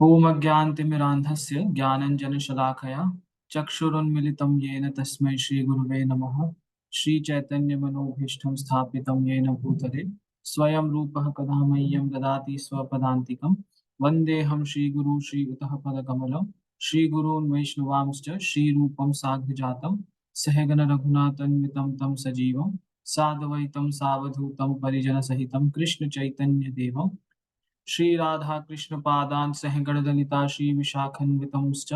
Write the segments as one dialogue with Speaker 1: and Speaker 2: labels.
Speaker 1: ओमज्ञानतिमिरान्धस्य ज्ञानञ्जनशलाकया चक्षुरुन्मिलितं येन तस्मै श्रीगुरुवे नमः। श्रीचैतन्यमनोभीष्टं स्थापितं येन भूतले स्वयं रूपः कदा मह्यं ददाति स्वपदान्तिकं। वन्देऽहं श्रीगुरू श्रीयुतः पदकमलं श्रीगुरून् वैष्णवांश्च श्रीरूपं साग्रजातं सहगण रघुनाथान्वितं तं सजीवं साद्वैतं सावधूतं परिजनसहितं कृष्णचैतन्यदेवं श्री राधा कृष्ण पादान सहगणललिता श्री विशाखन्वितंश्च।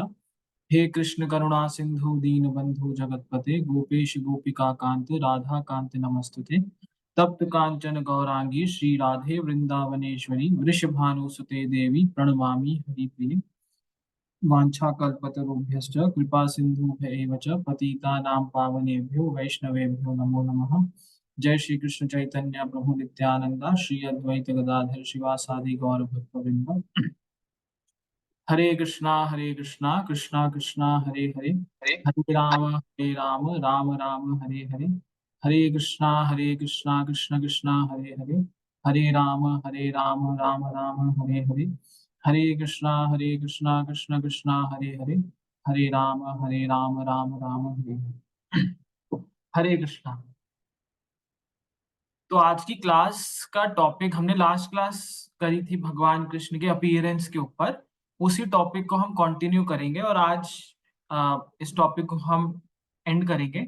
Speaker 1: हे कृष्ण करुणा सिंधु दीन बंधु जगतपते गोपेश गोपिका कांत राधा कांत नमस्तुते। तप्त कांचन गौरांगी श्री राधे वृंदावनेश्वरी वृषभानुसुते देवी प्रणमामि हरिप्रिये। वाञ्छाकल्पतरुभ्यश्च कृपा सिन्धुभ्य एव च पतितानां पावनेभ्यो वैष्णवेभ्यो नमो नमः। जय श्री कृष्ण चैतन्य प्रभु नित्यानंदा श्री अद्वैत गदाधर शिवासादि गौर भक्तवृंद। हरे कृष्णा कृष्णा कृष्णा हरे हरे, हरे राम राम राम हरे हरे। हरे कृष्णा कृष्ण कृष्णा हरे हरे, हरे राम राम राम हरे हरे। हरे कृष्णा कृष्ण कृष्णा हरे हरे, हरे राम राम राम हरे हरे। हरे कृष्णा। तो आज की क्लास का टॉपिक हमने लास्ट क्लास करी थी भगवान कृष्ण के अपीयरेंस के ऊपर। उसी टॉपिक को हम कंटिन्यू करेंगे और आज इस टॉपिक को हम एंड करेंगे।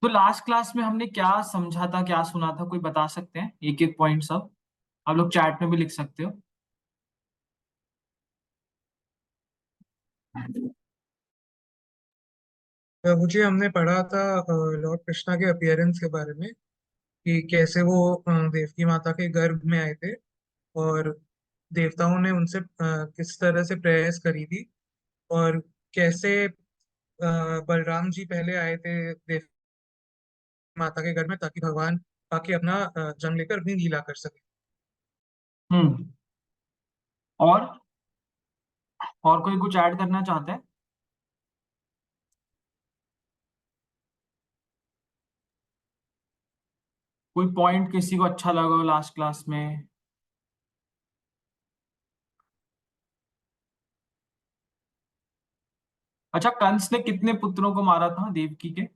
Speaker 1: तो लास्ट क्लास में हमने क्या समझा था, क्या सुना था, कोई बता सकते हैं एक एक पॉइंट सब? आप लोग चैट में भी लिख सकते हो।
Speaker 2: मुझे हमने पढ़ा था लॉर्ड कृष्णा के अपीयरेंस के बारे में कि कैसे वो देवकी माता के गर्भ में आए थे और देवताओं ने उनसे किस तरह से प्रेयर्स करी थी और कैसे बलराम जी पहले आए थे देवकी माता के घर में ताकि भगवान आके अपना जन्म लेकर अपनी लीला कर सके।
Speaker 1: हम्म। और कोई कुछ ऐड करना चाहते हैं? कोई पॉइंट किसी को अच्छा लगा हो लास्ट क्लास में? अच्छा, कंस ने कितने पुत्रों को मारा था देवकी के?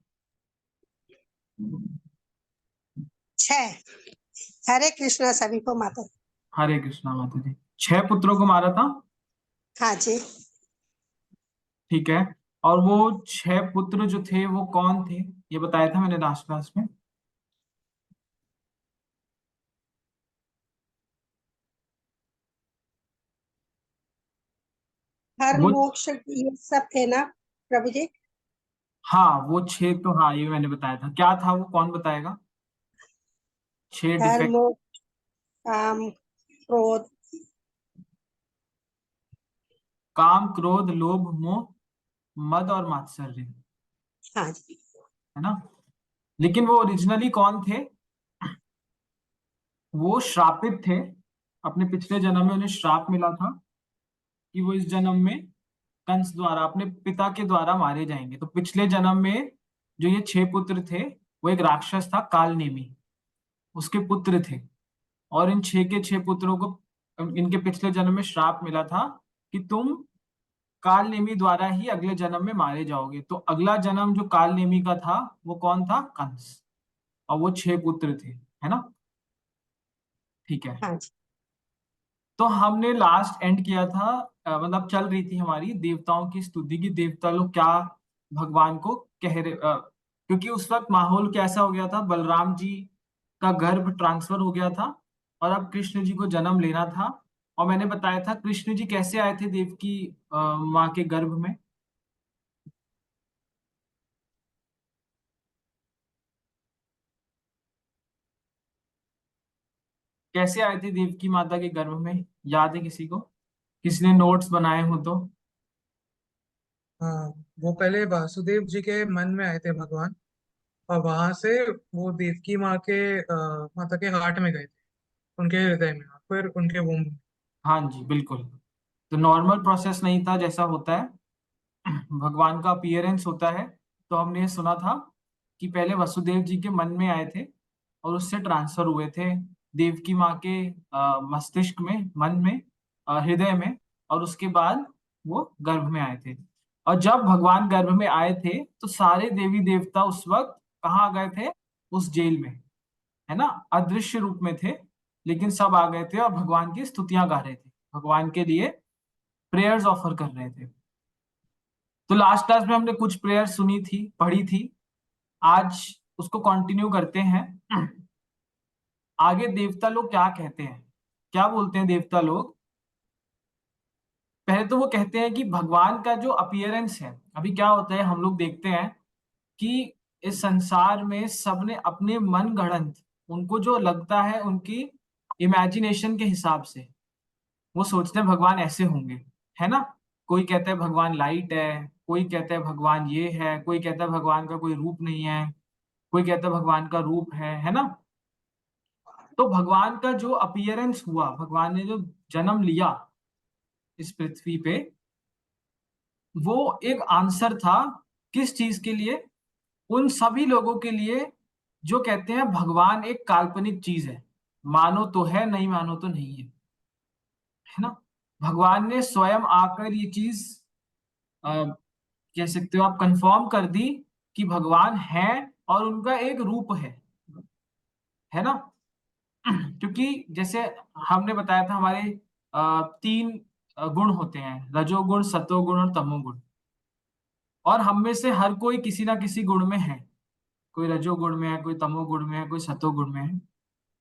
Speaker 3: 6। हरे कृष्णा सभी को माता।
Speaker 1: हरे कृष्णा माता जी, 6 पुत्रों को मारा था।
Speaker 3: हाँ जी।
Speaker 1: ठीक है। और वो 6 पुत्र जो थे वो कौन थे, ये बताया था मैंने लास्ट क्लास में।
Speaker 3: हर
Speaker 1: वो
Speaker 3: मोक्ष ये सब थे ना प्रभु जी?
Speaker 1: हाँ, वो 6 तो हाँ, ये मैंने बताया था। क्या था वो, कौन बताएगा? 6
Speaker 3: हर
Speaker 1: डिफेक्ट।
Speaker 3: मोक्ष, काम, क्रोध।
Speaker 1: काम, क्रोध, लोभ, मोह, मद और मात्सर्य,
Speaker 3: हाँ जी।
Speaker 1: है ना? लेकिन वो ओरिजिनली कौन थे? वो श्रापित थे। अपने पिछले जन्म में उन्हें श्राप मिला था कि वो इस जन्म में कंस द्वारा, अपने पिता के द्वारा मारे जाएंगे। तो पिछले जन्म में जो ये 6 पुत्र थे, वो एक राक्षस था काल नेमी, उसके पुत्र थे। और इन 6 के 6 पुत्रों को इनके पिछले जन्म में श्राप मिला था कि तुम काल नेमी द्वारा ही अगले जन्म में मारे जाओगे। तो अगला जन्म जो काल नेमी का था वो कौन था? कंस। और वो 6 पुत्र थे, है ना? ठीक है।
Speaker 3: हाँ जी।
Speaker 1: तो हमने लास्ट एंड किया था, मतलब चल रही थी हमारी देवताओं की स्तुति की, देवता लोग क्या भगवान को कह रहे, क्योंकि उस वक्त माहौल कैसा हो गया था, बलराम जी का गर्भ ट्रांसफर हो गया था और अब कृष्ण जी को जन्म लेना था। और मैंने बताया था कृष्ण जी कैसे आए थे देवकी माँ के गर्भ में। कैसे आए थे देवकी माता के गर्भ में, याद है किसी को? किसी ने नोट्स बनाए हो तो?
Speaker 2: हाँ, वो पहले वासुदेव जी के मन में आए थे भगवान और वहां से वो देवकी माँ के माता के हार्ट में गए थे, उनके हृदय में, फिर उनके वोम में।
Speaker 1: हाँ जी, बिल्कुल। तो नॉर्मल प्रोसेस नहीं था जैसा होता है, भगवान का अपीयरेंस होता है। तो हमने ये सुना था कि पहले वसुदेव जी के मन में आए थे और उससे ट्रांसफर हुए थे देवकी माँ के मस्तिष्क में, मन में, हृदय में। और उसके बाद वो गर्भ में आए थे। और जब भगवान गर्भ में आए थे तो सारे देवी देवता उस वक्त कहाँ आ गए थे? उस जेल में, है ना, अदृश्य रूप में थे, लेकिन सब आ गए थे और भगवान की स्तुतियां गा रहे थे, भगवान के लिए प्रेयर्स ऑफर कर रहे थे। तो लास्ट क्लास में हमने कुछ प्रेयर सुनी थी, पढ़ी थी, आज उसको कंटिन्यू करते हैं। आगे देवता लोग क्या कहते हैं, क्या बोलते हैं देवता लोग? पहले तो वो कहते हैं कि भगवान का जो अपीयरेंस है, अभी क्या होता है हम लोग देखते हैं कि इस संसार में सबने अपने मन गढ़ंत, उनको जो लगता है उनकी इमेजिनेशन के हिसाब से वो सोचते हैं भगवान ऐसे होंगे, है ना। कोई कहता है भगवान लाइट है, कोई कहता है भगवान ये है, कोई कहता है भगवान का कोई रूप नहीं है, कोई कहता है भगवान का रूप है ना। तो भगवान का जो अपीयरेंस हुआ, भगवान ने जो जन्म लिया इस पृथ्वी पे, वो एक आंसर था किस चीज के लिए? उन सभी लोगों के लिए जो कहते हैं भगवान एक काल्पनिक चीज है, मानो तो है, नहीं मानो तो नहीं है ना। भगवान ने स्वयं आकर ये चीज कह सकते हो आप कंफर्म कर दी कि भगवान है और उनका एक रूप है ना। क्योंकि जैसे हमने बताया था हमारे तीन गुण होते हैं, रजोगुण, सतोगुण और तमोगुण, और हम में से हर कोई किसी ना किसी गुण में है। कोई रजोगुण में है, कोई तमोगुण में है, कोई सतोगुण में है।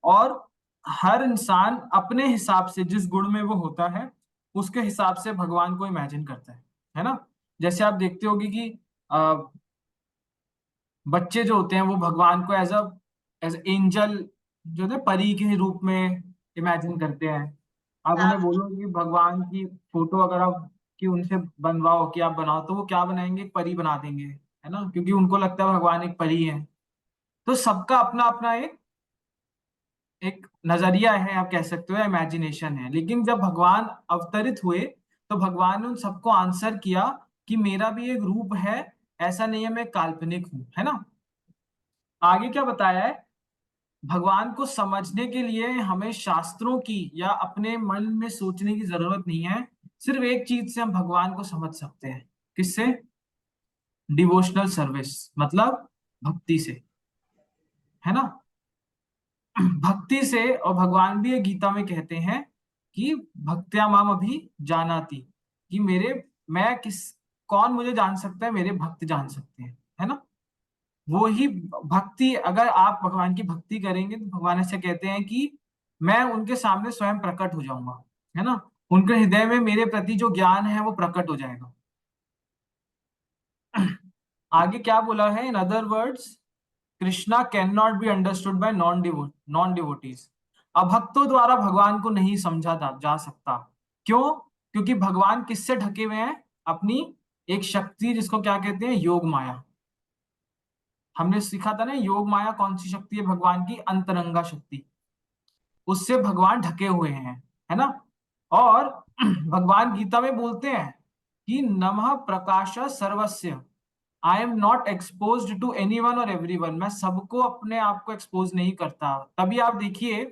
Speaker 1: और हर इंसान अपने हिसाब से जिस गुण में वो होता है उसके हिसाब से भगवान को इमेजिन करता है ना। जैसे आप देखते होगे कि बच्चे जो होते हैं वो भगवान को एज एंजल, जो है परी के रूप में इमेजिन करते हैं। आप उन्हें बोलो कि भगवान की फोटो अगर आप कि उनसे बनवाओ कि आप बनाओ, तो वो क्या बनाएंगे? एक परी बना देंगे, है ना, क्योंकि उनको लगता है भगवान एक परी है। तो सबका अपना अपना एक नजरिया है, आप कह सकते हो, इमेजिनेशन है। लेकिन जब भगवान अवतरित हुए तो भगवान ने उन सबको आंसर किया कि मेरा भी एक रूप है, ऐसा नहीं है मैं काल्पनिक हूं, है ना। आगे क्या बताया है? भगवान को समझने के लिए हमें शास्त्रों की या अपने मन में सोचने की जरूरत नहीं है। सिर्फ एक चीज से हम भगवान को समझ सकते हैं। किससे? डिवोशनल सर्विस, मतलब भक्ति से, है ना। भक्ति से। और भगवान भी ये गीता में कहते हैं कि भक्त्या माम अभी जानाति, कि मेरे, मैं किस, कौन मुझे जान सकता है? मेरे भक्त जान सकते हैं, है ना। वो ही भक्ति, अगर आप भगवान की भक्ति करेंगे तो भगवान ऐसे कहते हैं कि मैं उनके सामने स्वयं प्रकट हो जाऊंगा, है ना। उनके हृदय में मेरे प्रति जो ज्ञान है वो प्रकट हो जाएगा। आगे क्या बोला है? In other words, Krishna can not be understood by non devotees. अभक्तों द्वारा भगवान को नहीं समझा जा सकता। क्यों? क्योंकि भगवान किससे ढके हुए हैं? अपनी एक शक्ति, जिसको क्या कहते हैं? योग माया। हमने सीखा था ना, योग माया कौन सी शक्ति है? भगवान की अंतरंगा शक्ति। उससे भगवान ढके हुए हैं, है ना। और भगवान गीता में बोलते हैं कि नमः प्रकाश सर्वस्य, I am not expose to anyone और एवरी वन। मैं सबको अपने आप को एक्सपोज नहीं करता। तभी आप देखिए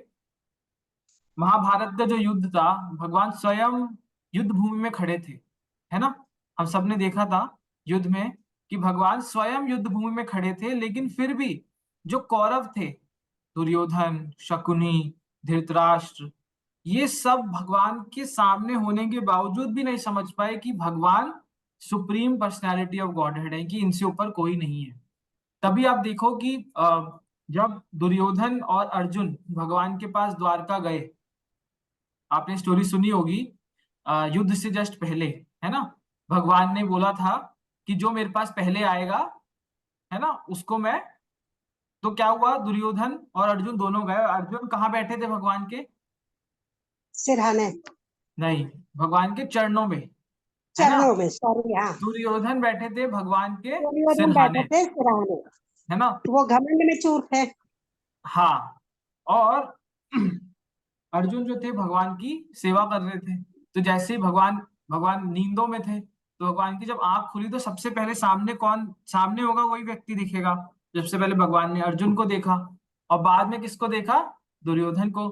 Speaker 1: महाभारत का जो युद्ध था, भगवान स्वयं युद्ध भूमि में खड़े थे, है ना। हम सबने देखा था युद्ध में कि भगवान स्वयं युद्ध भूमि में खड़े थे, लेकिन फिर भी जो कौरव थे, दुर्योधन, शकुनी, धृतराष्ट्र, ये सब भगवान के सामने होने के बावजूद भी नहीं समझ पाए कि भगवान सुप्रीम पर्सनैलिटी ऑफ गॉडहेड है, कि इनसे ऊपर कोई नहीं है। तभी आप देखो कि जब दुर्योधन और अर्जुन भगवान के पास द्वारका गए, आपने स्टोरी सुनी होगी, युद्ध से जस्ट पहले, है ना, भगवान ने बोला था कि जो मेरे पास पहले आएगा, है ना, उसको मैं। तो क्या हुआ? दुर्योधन और अर्जुन दोनों गए। अर्जुन कहाँ बैठे थे? भगवान के,
Speaker 3: सिरहाने,
Speaker 1: नहीं, भगवान के चरणों में, है ना।
Speaker 3: चरणों में, सॉरी, हाँ।
Speaker 1: दुर्योधन बैठे थे भगवान के
Speaker 3: दुर्योधन बैठे
Speaker 1: सिरहाने,
Speaker 3: थे सिरहाने।
Speaker 1: है ना।
Speaker 3: वो घमंड में चूर थे।
Speaker 1: हाँ। और अर्जुन जो थे भगवान की सेवा कर रहे थे। तो जैसे ही भगवान भगवान नींदों में थे, तो भगवान की जब आंख खुली तो सबसे पहले सामने कौन सामने होगा? वही व्यक्ति दिखेगा। सबसे पहले भगवान ने अर्जुन को देखा और बाद में किसको देखा? दुर्योधन को।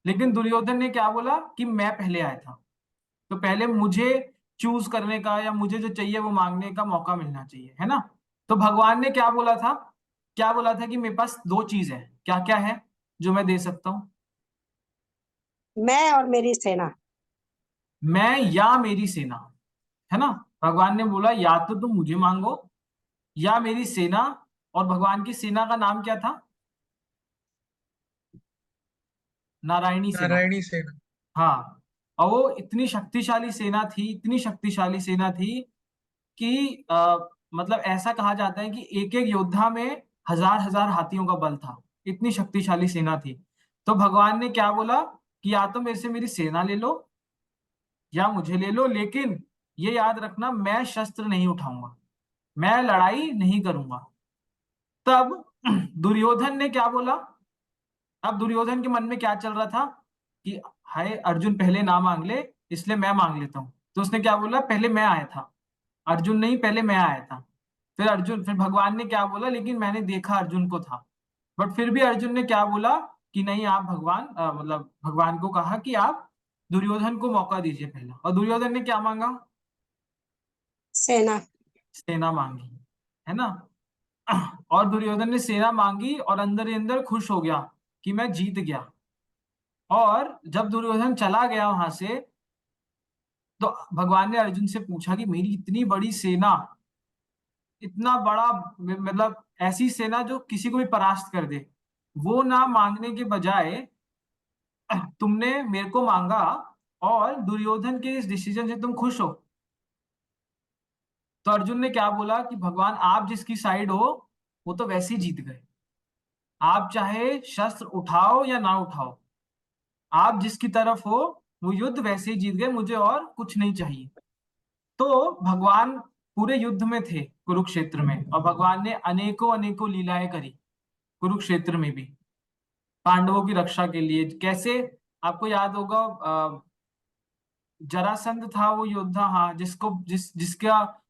Speaker 1: लेकिन दुर्योधन ने क्या बोला? कि मैं पहले आया था। तो पहले मुझे चूज करने का या मुझे जो चाहिए वो मांगने का मौका मिलना चाहिए, है ना। तो भगवान ने क्या बोला था, क्या बोला था कि मेरे पास दो चीज है, क्या क्या है जो मैं दे सकता हूँ?
Speaker 3: मैं और मेरी सेना।
Speaker 1: मैं या मेरी सेना, है ना। भगवान ने बोला या तो तुम मुझे मांगो या मेरी सेना। और भगवान की सेना का नाम क्या था? नारायणी सेना।
Speaker 2: नारायणी सेना।
Speaker 1: हाँ। और वो इतनी शक्तिशाली सेना थी, इतनी शक्तिशाली सेना थी कि मतलब ऐसा कहा जाता है कि एक एक योद्धा में हजार हजार हाथियों का बल था, इतनी शक्तिशाली सेना थी। तो भगवान ने क्या बोला कि या तो मेरे से मेरी सेना ले लो या मुझे ले लो, लेकिन ये याद रखना मैं शस्त्र नहीं उठाऊंगा, मैं लड़ाई नहीं करूंगा। तब दुर्योधन ने क्या बोला? अब दुर्योधन के मन में क्या चल रहा था कि हाय अर्जुन पहले ना मांग ले, इसलिए मैं मांग लेता हूं। तो उसने क्या बोला, पहले मैं आया था, अर्जुन नहीं, पहले मैं आया था। फिर भगवान ने क्या बोला, लेकिन मैंने देखा अर्जुन को था। बट फिर भी अर्जुन ने क्या बोला कि नहीं, आप भगवान मतलब भगवान को कहा कि आप दुर्योधन को मौका दीजिए पहला। और दुर्योधन ने क्या मांगा?
Speaker 3: सेना।
Speaker 1: सेना मांगी, है ना। और दुर्योधन ने सेना मांगी और अंदर ही अंदर खुश हो गया कि मैं जीत गया। और जब दुर्योधन चला गया वहां से, तो भगवान ने अर्जुन से पूछा कि मेरी इतनी बड़ी सेना, इतना बड़ा मतलब ऐसी सेना जो किसी को भी परास्त कर दे, वो ना मांगने के बजाय तुमने मेरे को मांगा, और दुर्योधन के इस डिसीजन से तुम खुश हो। तो अर्जुन ने क्या बोला कि भगवान आप जिसकी साइड हो वो तो वैसे ही जीत गए, आप चाहे शस्त्र उठाओ या ना उठाओ, आप जिसकी तरफ हो वो युद्ध वैसे ही जीत गए, मुझे और कुछ नहीं चाहिए। तो भगवान पूरे युद्ध में थे कुरुक्षेत्र में, और भगवान ने अनेकों अनेकों लीलाएं करी कुरुक्षेत्र में भी पांडवों की रक्षा के लिए। कैसे, आपको याद होगा जरासंध था वो योद्धा, हाँ,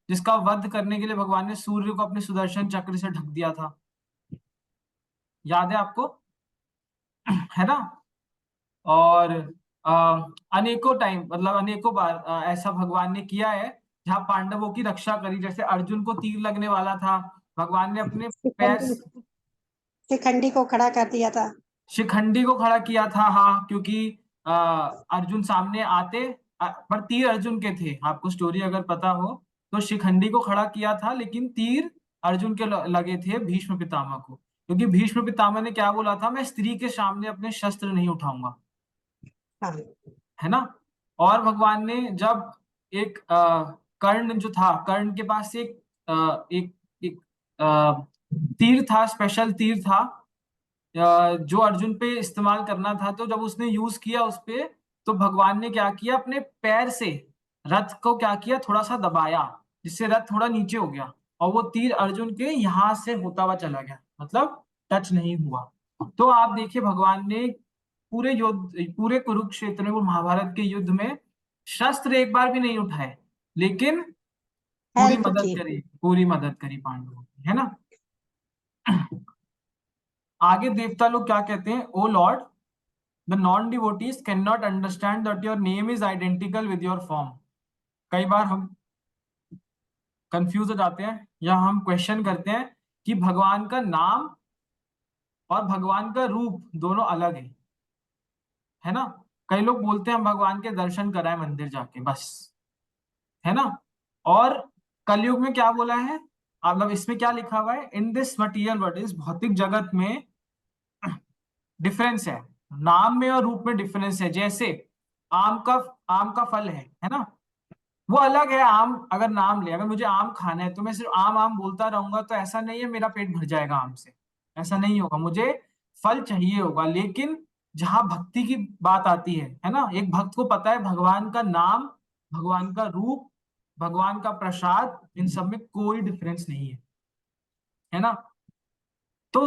Speaker 1: जिसका वध करने के लिए भगवान ने सूर्य को अपने सुदर्शन चक्र से ढक दिया था, याद है आपको? है ना। और अनेकों टाइम मतलब अनेकों बार ऐसा भगवान ने किया है जहां पांडवों की रक्षा करी। जैसे अर्जुन को तीर लगने वाला था, भगवान ने अपने पैर,
Speaker 3: शिखंडी शिखंडी को खड़ा कर दिया था।
Speaker 1: शिखंडी को खड़ा किया था, हाँ, क्योंकि अ, अर्जुन सामने आते, पर तीर अर्जुन के थे, आपको स्टोरी अगर पता हो। तो शिखंडी को खड़ा किया था, लेकिन तीर अर्जुन के लगे थे भीष्म पितामह को, क्योंकि भीष्म पितामह ने क्या बोला था, मैं स्त्री के सामने अपने शस्त्र नहीं उठाऊंगा,
Speaker 3: हाँ।
Speaker 1: है ना। और भगवान ने जब एक कर्ण जो था, कर्ण के पास एक एक एक तीर था, स्पेशल तीर था जो अर्जुन पे इस्तेमाल करना था। तो जब उसने यूज किया उस पे, तो भगवान ने क्या किया, अपने पैर से रथ को क्या किया, थोड़ा सा दबाया, जिससे रथ थोड़ा नीचे हो गया, और वो तीर अर्जुन के यहां से होता हुआ चला गया, मतलब टच नहीं हुआ। तो आप देखिए भगवान ने पूरे युद्ध, पूरे कुरुक्षेत्र में, वो महाभारत के युद्ध में शस्त्र एक बार भी नहीं उठाए, लेकिन पूरी
Speaker 3: हेल्प
Speaker 1: मदद
Speaker 3: की।
Speaker 1: करी, पूरी मदद करी पांडवों की, है ना। आगे देवता लोग क्या कहते हैं, O Lord, the non devotees can not understand that your name is identical with your form. कई बार हम कंफ्यूज हो जाते हैं या हम क्वेश्चन करते हैं कि भगवान का नाम और भगवान का रूप दोनों अलग है ना। कई लोग बोलते हैं हम भगवान के दर्शन कराए मंदिर जाके बस, है ना। और कलयुग में क्या बोला है, मतलब इसमें क्या लिखा हुआ है, इन दिस मटीरियल वर्ल्ड, इस भौतिक जगत में डिफरेंस है, नाम में और रूप में डिफरेंस है। जैसे आम का आम का फल है ना, वो अलग है। आम अगर नाम ले, अगर मुझे आम खाना है तो मैं सिर्फ आम आम बोलता रहूंगा तो ऐसा नहीं है मेरा पेट भर जाएगा आम से, ऐसा नहीं होगा, मुझे फल चाहिए होगा। लेकिन जहां भक्ति की बात आती है ना, एक भक्त को पता है भगवान का नाम, भगवान का रूप, भगवान का प्रसाद, इन सब में कोई डिफरेंस नहीं है ना। तो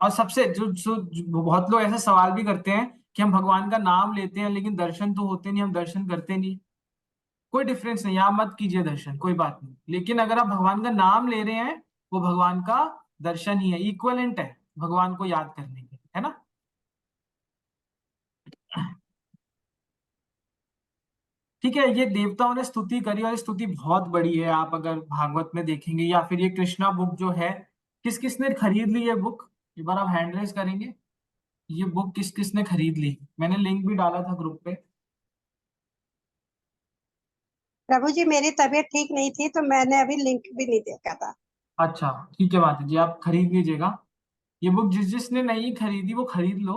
Speaker 1: और सबसे जो बहुत लोग ऐसा सवाल भी करते हैं कि हम भगवान का नाम लेते हैं लेकिन दर्शन तो होते नहीं, हम दर्शन करते नहीं। कोई डिफरेंस नहीं, आप मत कीजिए दर्शन, कोई बात नहीं, लेकिन अगर आप भगवान का नाम ले रहे हैं, वो भगवान का दर्शन ही है, इक्वलेंट है भगवान को याद करने के, है ना। ठीक है, ये देवताओं ने स्तुति करी और ये स्तुति बहुत बड़ी है। आप अगर भागवत में देखेंगे या फिर ये कृष्णा बुक जो है, किस किसने खरीद ली ये बुक, एक बार आप हैंड रेज करेंगे। ये बुक किस किसने खरीद ली? मैंने लिंक भी डाला था ग्रुप पे।
Speaker 3: प्रभु जी मेरी तबीयत ठीक नहीं थी तो मैंने अभी लिंक भी नहीं देखा था।
Speaker 1: अच्छा, ठीक है बात है जी, आप खरीद लीजिएगा। ये बुक जिसने नहीं खरीदी वो खरीद लो।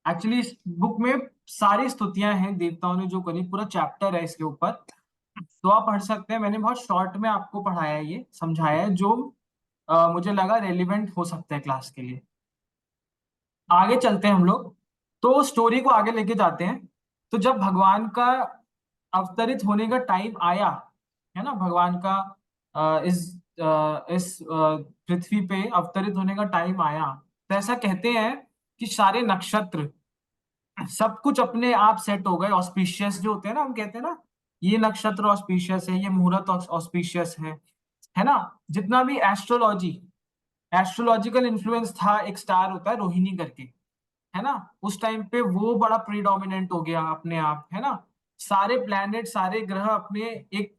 Speaker 1: एक्चुअली इस बुक में सारी स्तुतियां हैं देवताओं ने जो करी, पूरा चैप्टर है इसके ऊपर, तो आप पढ़ सकते हैं। मैंने बहुत शॉर्ट में आपको पढ़ाया है, ये समझाया है जो मुझे लगा रेलिवेंट हो सकता है क्लास के लिए। आगे चलते हैं हम लोग, तो स्टोरी को आगे लेके जाते हैं। तो जब भगवान का अवतरित होने का टाइम आया, है ना, भगवान का इस पृथ्वी पे अवतरित होने का टाइम आया, तो ऐसा कहते हैं कि सारे नक्षत्र सब कुछ अपने आप सेट हो गए। ऑस्पिशियस जो होते हैं ना, हम कहते हैं ना ये नक्षत्र ऑस्पिशियस है, ये मुहूर्त ऑस्पिशियस है ना। जितना भी एस्ट्रोलॉजिकल इन्फ्लुएंस था, एक स्टार होता है रोहिणी करके, है ना, उस टाइम पे वो बड़ा प्रीडोमिनेंट हो गया अपने आप, है ना। सारे प्लैनेट, सारे ग्रह अपने एक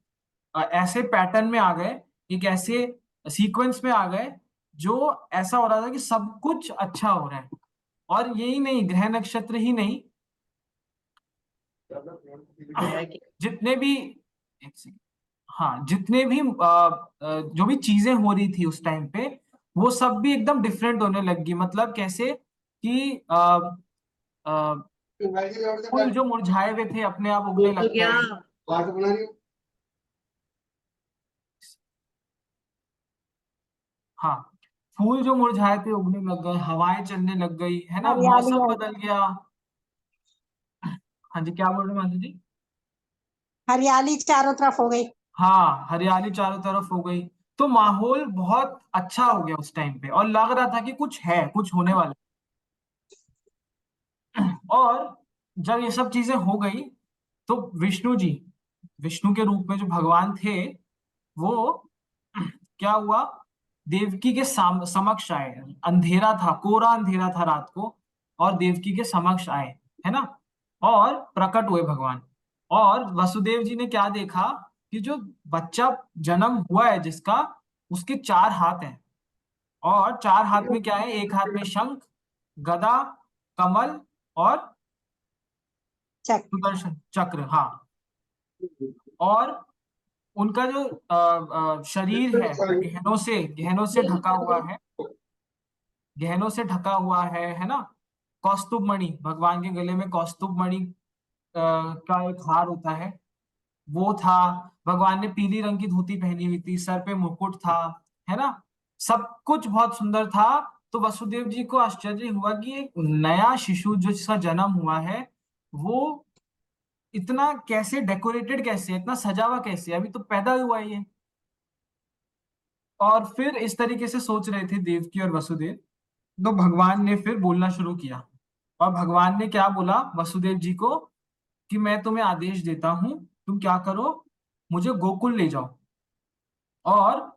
Speaker 1: ऐसे पैटर्न में आ गए, एक ऐसे सीक्वेंस में आ गए, जो ऐसा हो रहा था कि सब कुछ अच्छा हो रहा है। और यही नहीं, ग्रह नक्षत्र ही नहीं, जितने भी, एक सेकंड, हाँ, जितने भी जो भी चीजें हो रही थी उस टाइम पे, वो सब भी एकदम डिफरेंट होने लग गई। मतलब कैसे कि अ, फूल जो मुरझाए हुए थे अपने आप उगने लग गए। हाँ, फूल जो मुरझाए थे उगने लग गए, हवाएं चलने लग गई, है ना,
Speaker 3: हरियाली
Speaker 1: मौसम
Speaker 3: आई,
Speaker 1: बदल गया। हाँ जी, क्या बोल रहे हैं माधु जी?
Speaker 3: हरियाली चारों तरफ हो गई।
Speaker 1: हाँ, हरियाली चारों तरफ हो गई। तो माहौल बहुत अच्छा हो गया उस टाइम पे, और लग रहा था कि कुछ है, कुछ होने वाला है। और जब ये सब चीजें हो गई, तो विष्णु जी, विष्णु के रूप में जो भगवान थे, वो क्या हुआ, देवकी के समक्ष आए। अंधेरा था, कोरा अंधेरा था रात को, और देवकी के समक्ष आए, है ना, और प्रकट हुए भगवान। और वसुदेव जी ने क्या देखा कि जो बच्चा जन्म हुआ है जिसका, उसके 4 हाथ हैं। और 4 हाथ में क्या है, एक हाथ में शंख, गदा, कमल और
Speaker 3: चक
Speaker 1: सुदर्शन चक्र, हाँ। और उनका जो शरीर है वो गहनों से ढका हुआ है, गहनों से ढका हुआ है ना। कौस्तुभ मणि, भगवान के गले में कौस्तुभ मणि का एक हार होता है, वो था। भगवान ने पीली रंग की धोती पहनी हुई थी, सर पे मुकुट था, है ना। सब कुछ बहुत सुंदर था। तो वसुदेव जी को आश्चर्य हुआ कि एक नया शिशु जो जिसका जन्म हुआ है, वो इतना कैसे डेकोरेटेड, कैसे इतना सजा हुआ, कैसे अभी तो पैदा हुआ ही है। और फिर इस तरीके से सोच रहे थे देवकी और वसुदेव। तो भगवान ने फिर बोलना शुरू किया, और भगवान ने क्या बोला वसुदेव जी को कि मैं तुम्हें आदेश देता हूं, तुम क्या करो, मुझे गोकुल ले जाओ। और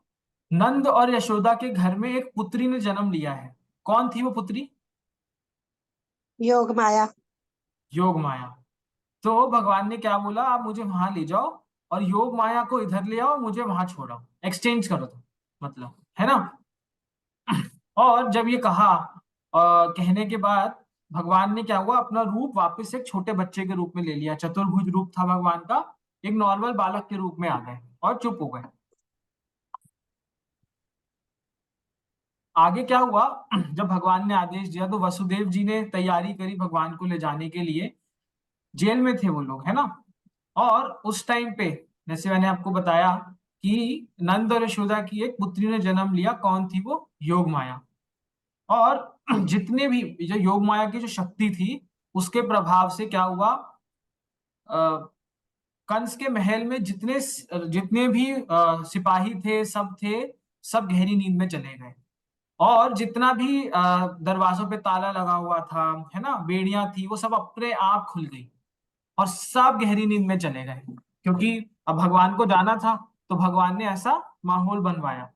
Speaker 1: नंद और यशोदा के घर में एक पुत्री ने जन्म लिया है। कौन थी वो पुत्री?
Speaker 3: योग माया।
Speaker 1: योग माया। तो भगवान ने क्या बोला, आप मुझे वहां ले जाओ, और योग माया को इधर ले आओ, मुझे वहां छोड़ो, एक्सचेंज करो, तो मतलब, है ना। और जब ये कहा, कहने के बाद भगवान ने क्या हुआ, अपना रूप वापस एक छोटे बच्चे के रूप में ले लिया। चतुर्भुज रूप था भगवान का, एक नॉर्मल बालक के रूप में आ गए और चुप हो गए। आगे क्या हुआ, जब भगवान ने आदेश दिया तो वसुदेव जी ने तैयारी करी भगवान को ले जाने के लिए। जेल में थे वो लोग, है ना। और उस टाइम पे, जैसे मैंने आपको बताया कि नंद और यशोदा की एक पुत्री ने जन्म लिया। कौन थी वो? योग माया। और जितने भी जो योग माया की जो शक्ति थी, उसके प्रभाव से क्या हुआ, अ, कंस के महल में जितने जितने भी सिपाही थे, सब थे, सब गहरी नींद में चले गए। और जितना भी दरवाजों पे ताला लगा हुआ था, है ना, बेड़ियां थी, वो सब अपने आप खुल गई, और सब गहरी नींद में चले गए, क्योंकि अब भगवान को जाना था। तो भगवान ने ऐसा माहौल बनवाया।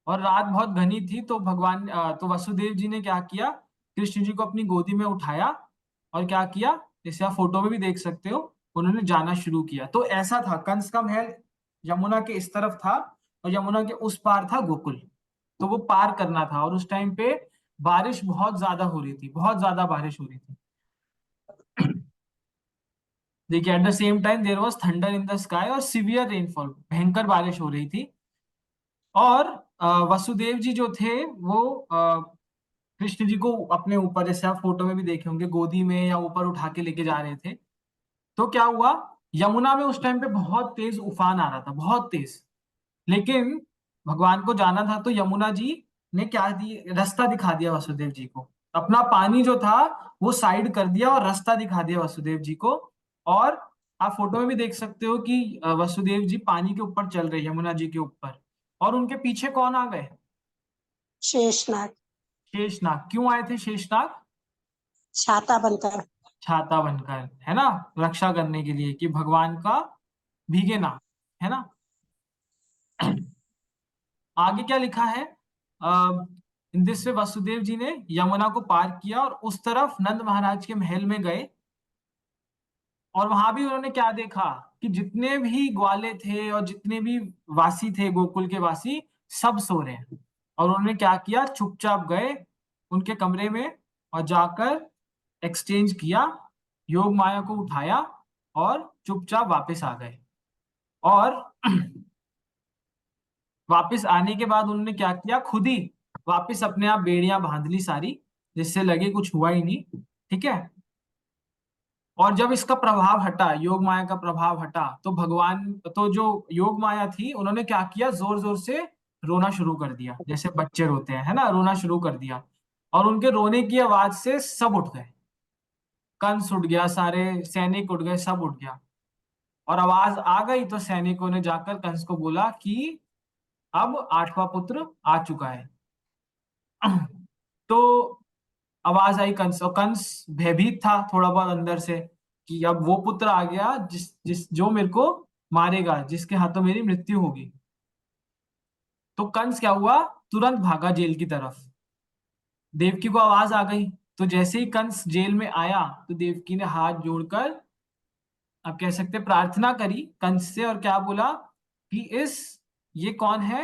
Speaker 1: और रात बहुत घनी थी, तो तो वसुदेव जी ने क्या किया, कृष्ण जी को अपनी गोदी में उठाया, और क्या किया, जैसे आप फोटो में भी देख सकते हो, उन्होंने जाना शुरू किया। तो ऐसा था, कंस का महल यमुना के इस तरफ था और यमुना के उस पार था गोकुल। तो वो पार करना था, और उस टाइम पे बारिश बहुत ज्यादा हो रही थी, बहुत ज्यादा बारिश हो रही थी। देखिए, at the same time there was thunder in the sky और सिवियर रेनफॉल, भयंकर बारिश हो रही थी। और वसुदेव जी जो थे वो कृष्ण जी को अपने ऊपर, जैसे आप फोटो में भी देखे होंगे, गोदी में या ऊपर उठा के लेके जा रहे थे। तो क्या हुआ, यमुना में उस टाइम पे बहुत तेज उफान आ रहा था, बहुत तेज। लेकिन भगवान को जाना था, तो यमुना जी ने क्या रास्ता दिखा दिया वसुदेव जी को। अपना पानी जो था वो साइड कर दिया और रास्ता दिखा दिया वसुदेव जी को। और आप फोटो में भी देख सकते हो कि वसुदेव जी पानी के ऊपर चल रहे, यमुना जी के ऊपर। और उनके पीछे कौन आ गए?
Speaker 3: शेषनाग
Speaker 1: शेषनाग। क्यों आए थे शेषनाग?
Speaker 3: छाता बनकर।
Speaker 1: छाता बनकर, है ना, रक्षा करने के लिए, कि भगवान का भीगे ना, है ना। आगे क्या लिखा है? इन दिस वे वसुदेव जी ने यमुना को पार किया और उस तरफ नंद महाराज के महल में गए। और वहां भी उन्होंने क्या देखा कि जितने भी ग्वाले थे और जितने भी वासी थे, गोकुल के वासी, सब सो रहे हैं। और उन्होंने क्या किया, चुपचाप गए उनके कमरे में और जाकर एक्सचेंज किया, योग माया को उठाया और चुपचाप वापस आ गए। और वापस आने के बाद उन्होंने क्या किया, खुद ही वापस अपने आप बेड़ियां बांध ली सारी, जिससे लगे कुछ हुआ ही नहीं। ठीक है। और जब इसका प्रभाव हटा, योग माया का प्रभाव हटा, तो भगवान, तो जो योग माया थी, उन्होंने क्या किया, जोर जोर से रोना शुरू कर दिया, जैसे बच्चे रोते हैं, है ना, रोना शुरू कर दिया। और उनके रोने की आवाज से सब उठ गए, कंस उठ गया, सारे सैनिक उठ गए, सब उठ गया। और आवाज आ गई तो सैनिकों ने जाकर कंस को बोला कि अब आठवां पुत्र आ चुका है। तो आवाज आई कंस, और कंस भयभीत था थोड़ा बहुत अंदर से, कि अब वो पुत्र आ गया जिस जिस जो मेरे को मारेगा, जिसके हाथों मेरी मृत्यु होगी। तो कंस क्या हुआ, तुरंत भागा जेल की तरफ। देवकी को आवाज आ गई, तो जैसे ही कंस जेल में आया, तो देवकी ने हाथ जोड़कर, आप कह सकते, प्रार्थना करी कंस से, और क्या बोला कि ये कौन है,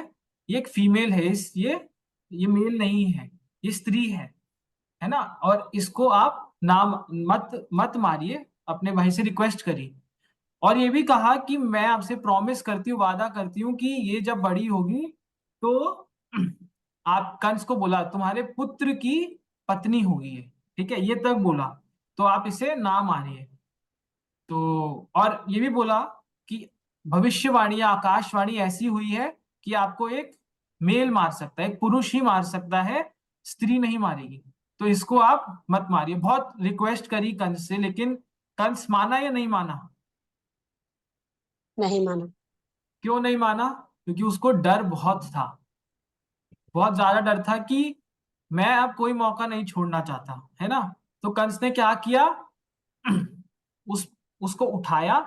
Speaker 1: ये एक फीमेल है, ये मेल नहीं है, ये स्त्री है ना, और इसको आप नाम मत मत मारिए। अपने भाई से रिक्वेस्ट करी। और ये भी कहा कि मैं आपसे प्रॉमिस करती हूँ, वादा करती हूँ कि ये जब बड़ी होगी तो आप, कंस को बोला, तुम्हारे पुत्र की पत्नी होगी ये। ठीक है, ये तक बोला। तो आप इसे ना मानिए। तो और ये भी बोला कि भविष्यवाणी या आकाशवाणी ऐसी हुई है कि आपको एक मेल मार सकता है, एक पुरुष ही मार सकता है, स्त्री नहीं मारेगी। तो इसको आप मत मारिए। बहुत रिक्वेस्ट करी कंस से, लेकिन कंस माना या नहीं माना?
Speaker 3: नहीं माना।
Speaker 1: क्यों नहीं माना? क्योंकि उसको डर बहुत था, बहुत ज्यादा डर था कि मैं अब कोई मौका नहीं छोड़ना चाहता, है ना। तो कंस ने क्या किया, उस उसको उठाया,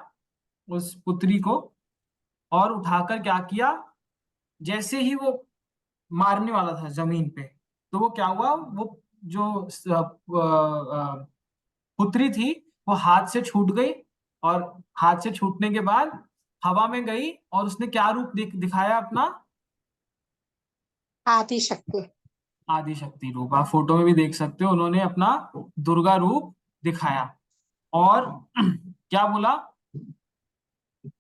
Speaker 1: उस पुत्री को, और उठाकर क्या किया, जैसे ही वो मारने वाला था जमीन पे, तो वो क्या हुआ, वो जो पुत्री थी, वो हाथ से छूट गई। और हाथ से छूटने के बाद हवा में गई, और उसने क्या रूप दिखाया अपना?
Speaker 3: आदि शक्ति।
Speaker 1: आदि शक्ति रूप। आप फोटो में भी देख सकते हो, उन्होंने अपना दुर्गा रूप दिखाया। और क्या बोला,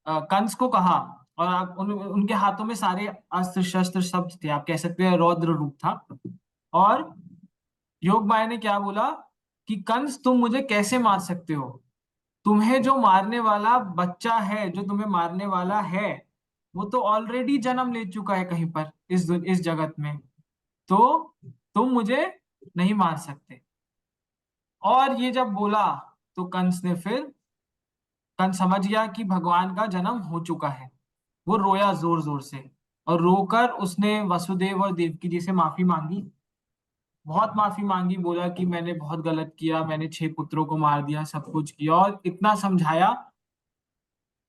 Speaker 1: कंस को कहा, और उनके हाथों में सारे अस्त्र शस्त्र सब थे, आप कह सकते हैं रौद्र रूप था। और योग माया ने क्या बोला कि कंस, तुम मुझे कैसे मार सकते हो? तुम्हें जो मारने वाला बच्चा है, जो तुम्हें मारने वाला है, वो तो ऑलरेडी जन्म ले चुका है कहीं पर इस जगत में। तो तुम मुझे नहीं मार सकते। और ये जब बोला, तो कंस समझ गया कि भगवान का जन्म हो चुका है। वो रोया जोर जोर से, और रोकर उसने वसुदेव और देवकी जी से माफी मांगी, बहुत माफी मांगी। बोला कि मैंने बहुत गलत किया, मैंने 6 पुत्रों को मार दिया, सब कुछ किया, और इतना समझाया।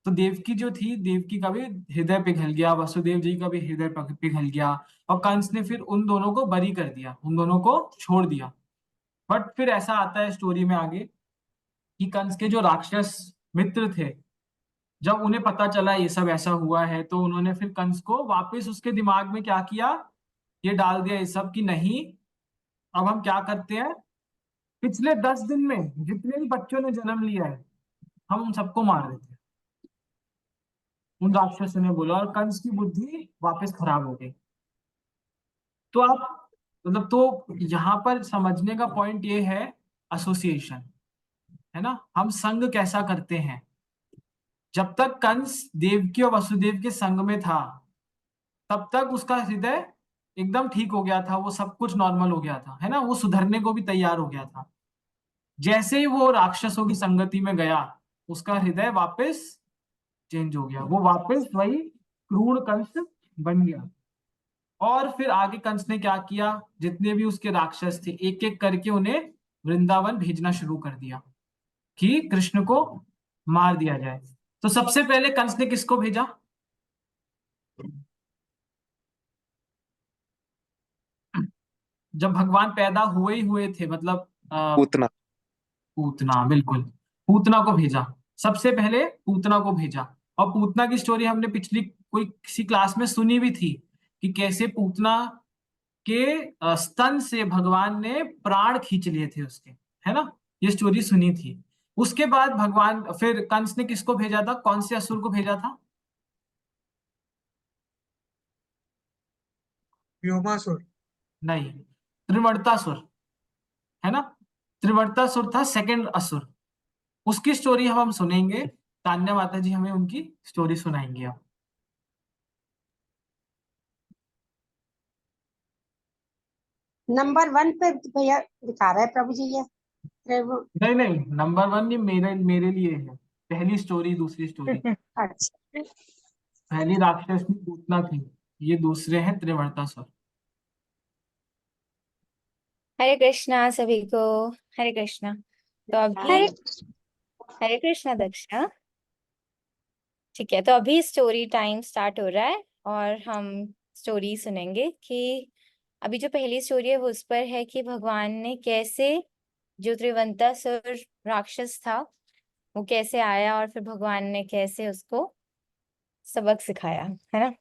Speaker 1: तो देवकी जो थी, देवकी का भी हृदय पिघल गया, वसुदेव जी का भी हृदय पिघल गया। और कंस ने फिर उन दोनों को बरी कर दिया, उन दोनों को छोड़ दिया। बट फिर ऐसा आता है स्टोरी में आगे कि कंस के जो राक्षस मित्र थे, जब उन्हें पता चला ये सब ऐसा हुआ है, तो उन्होंने फिर कंस को वापस उसके दिमाग में क्या किया, ये डाल दिया ये सब कि नहीं, अब हम क्या करते हैं, पिछले 10 दिन में जितने भी बच्चों ने जन्म लिया है हम उन सबको मार देते हैं। उन राक्षसों ने बोला, और कंस की बुद्धि वापस खराब हो गई। तो आप मतलब, तो यहाँ पर समझने का पॉइंट ये है, एसोसिएशन, है ना, हम संग कैसा करते हैं। जब तक कंस देवकी और वसुदेव के संग में था, तब तक उसका हृदय एकदम ठीक हो गया था, वो सब कुछ नॉर्मल हो गया था, है ना, वो सुधरने को भी तैयार हो गया था। जैसे ही वो राक्षसों की संगति में गया, उसका हृदय वापस चेंज हो गया, वो वापस वही क्रूर कंस बन गया। और फिर आगे कंस ने क्या किया, जितने भी उसके राक्षस थे एक एक करके उन्हें वृंदावन भेजना शुरू कर दिया कि कृष्ण को मार दिया जाए। तो सबसे पहले कंस ने किसको भेजा, जब भगवान पैदा हुए ही हुए थे, मतलब
Speaker 4: पूतना।
Speaker 1: पूतना, बिल्कुल, पूतना को भेजा। सबसे पहले पूतना को भेजा। और पूतना की स्टोरी हमने पिछली कोई किसी क्लास में सुनी भी थी, कि कैसे पूतना के स्तन से भगवान ने प्राण खींच लिए थे उसके, है ना, ये स्टोरी सुनी थी। उसके बाद भगवान फिर कंस ने किसको भेजा था, कौन से असुर को भेजा था,
Speaker 2: व्योमासुर।
Speaker 1: नहीं, त्रिवर्तासुर, है ना, त्रिवर्तासुर था सेकंड असुर। उसकी स्टोरी हम सुनेंगे, तान्या माता जी हमें उनकी स्टोरी सुनाएंगे अब।
Speaker 3: नंबर 1 पे भैया दिखा रहा है प्रभु जी ये
Speaker 1: नहीं नहीं, नंबर 1 ये मेरे मेरे लिए है, पहली स्टोरी दूसरी स्टोरी।
Speaker 3: अच्छा।
Speaker 1: पहली राक्षस पूतना थी, ये दूसरे हैं त्रिवर्तासुर।
Speaker 5: हरे कृष्णा सभी को। हरे कृष्णा। तो
Speaker 3: हरे
Speaker 5: अभी हरे कृष्णा दक्षा। ठीक है, तो अभी स्टोरी टाइम स्टार्ट हो रहा है और हम स्टोरी सुनेंगे कि अभी जो पहली स्टोरी है वो उस पर है कि भगवान ने कैसे जो त्रिवंतासुर राक्षस था वो कैसे आया और फिर भगवान ने कैसे उसको सबक सिखाया, है ना।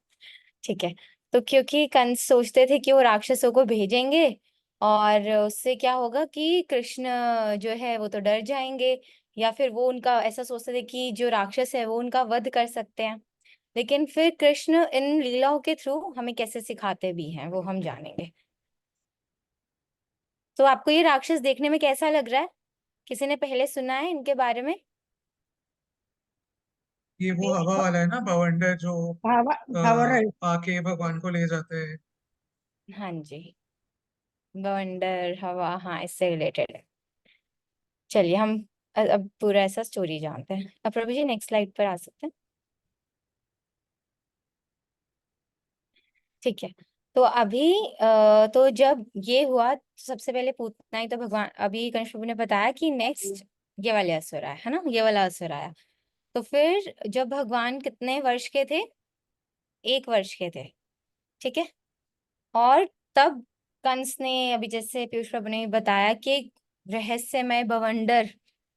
Speaker 5: ठीक है, तो क्योंकि कंस सोचते थे कि वो राक्षसों को भेजेंगे और उससे क्या होगा कि कृष्ण जो है वो तो डर जाएंगे, या फिर वो उनका ऐसा सोचते थे कि जो राक्षस है वो उनका वध कर सकते हैं। लेकिन फिर कृष्ण इन लीलाओं के थ्रू हमें कैसे सिखाते भी हैं वो हम जानेंगे। तो आपको ये राक्षस देखने में कैसा लग रहा है, किसी ने पहले सुना है इनके बारे में?
Speaker 2: ये वो हवा वाला है ना, बवंडर, जो
Speaker 3: हवा
Speaker 2: आके भगवान को ले जाते हैं।
Speaker 5: हाँ जी, बवंडर हवा, हाँ इससे रिलेटेड है। चलिए हम अब पूरा ऐसा स्टोरी जानते हैं। अब प्रभु जी नेक्स्ट स्लाइड पर आ सकते हैं। ठीक है, तो अभी तो जब ये हुआ तो सबसे पहले पूतना ही तो भगवान, अभी गणेश प्रभु ने बताया कि नेक्स्ट ये वाले असुर आया, है ना, ये वाला असुर आया। तो फिर जब भगवान कितने वर्ष के थे, 1 वर्ष के थे, ठीक है। और तब कंस ने, अभी जैसे पीयूष प्रभु ने बताया कि एक रहस्यमय बवंडर,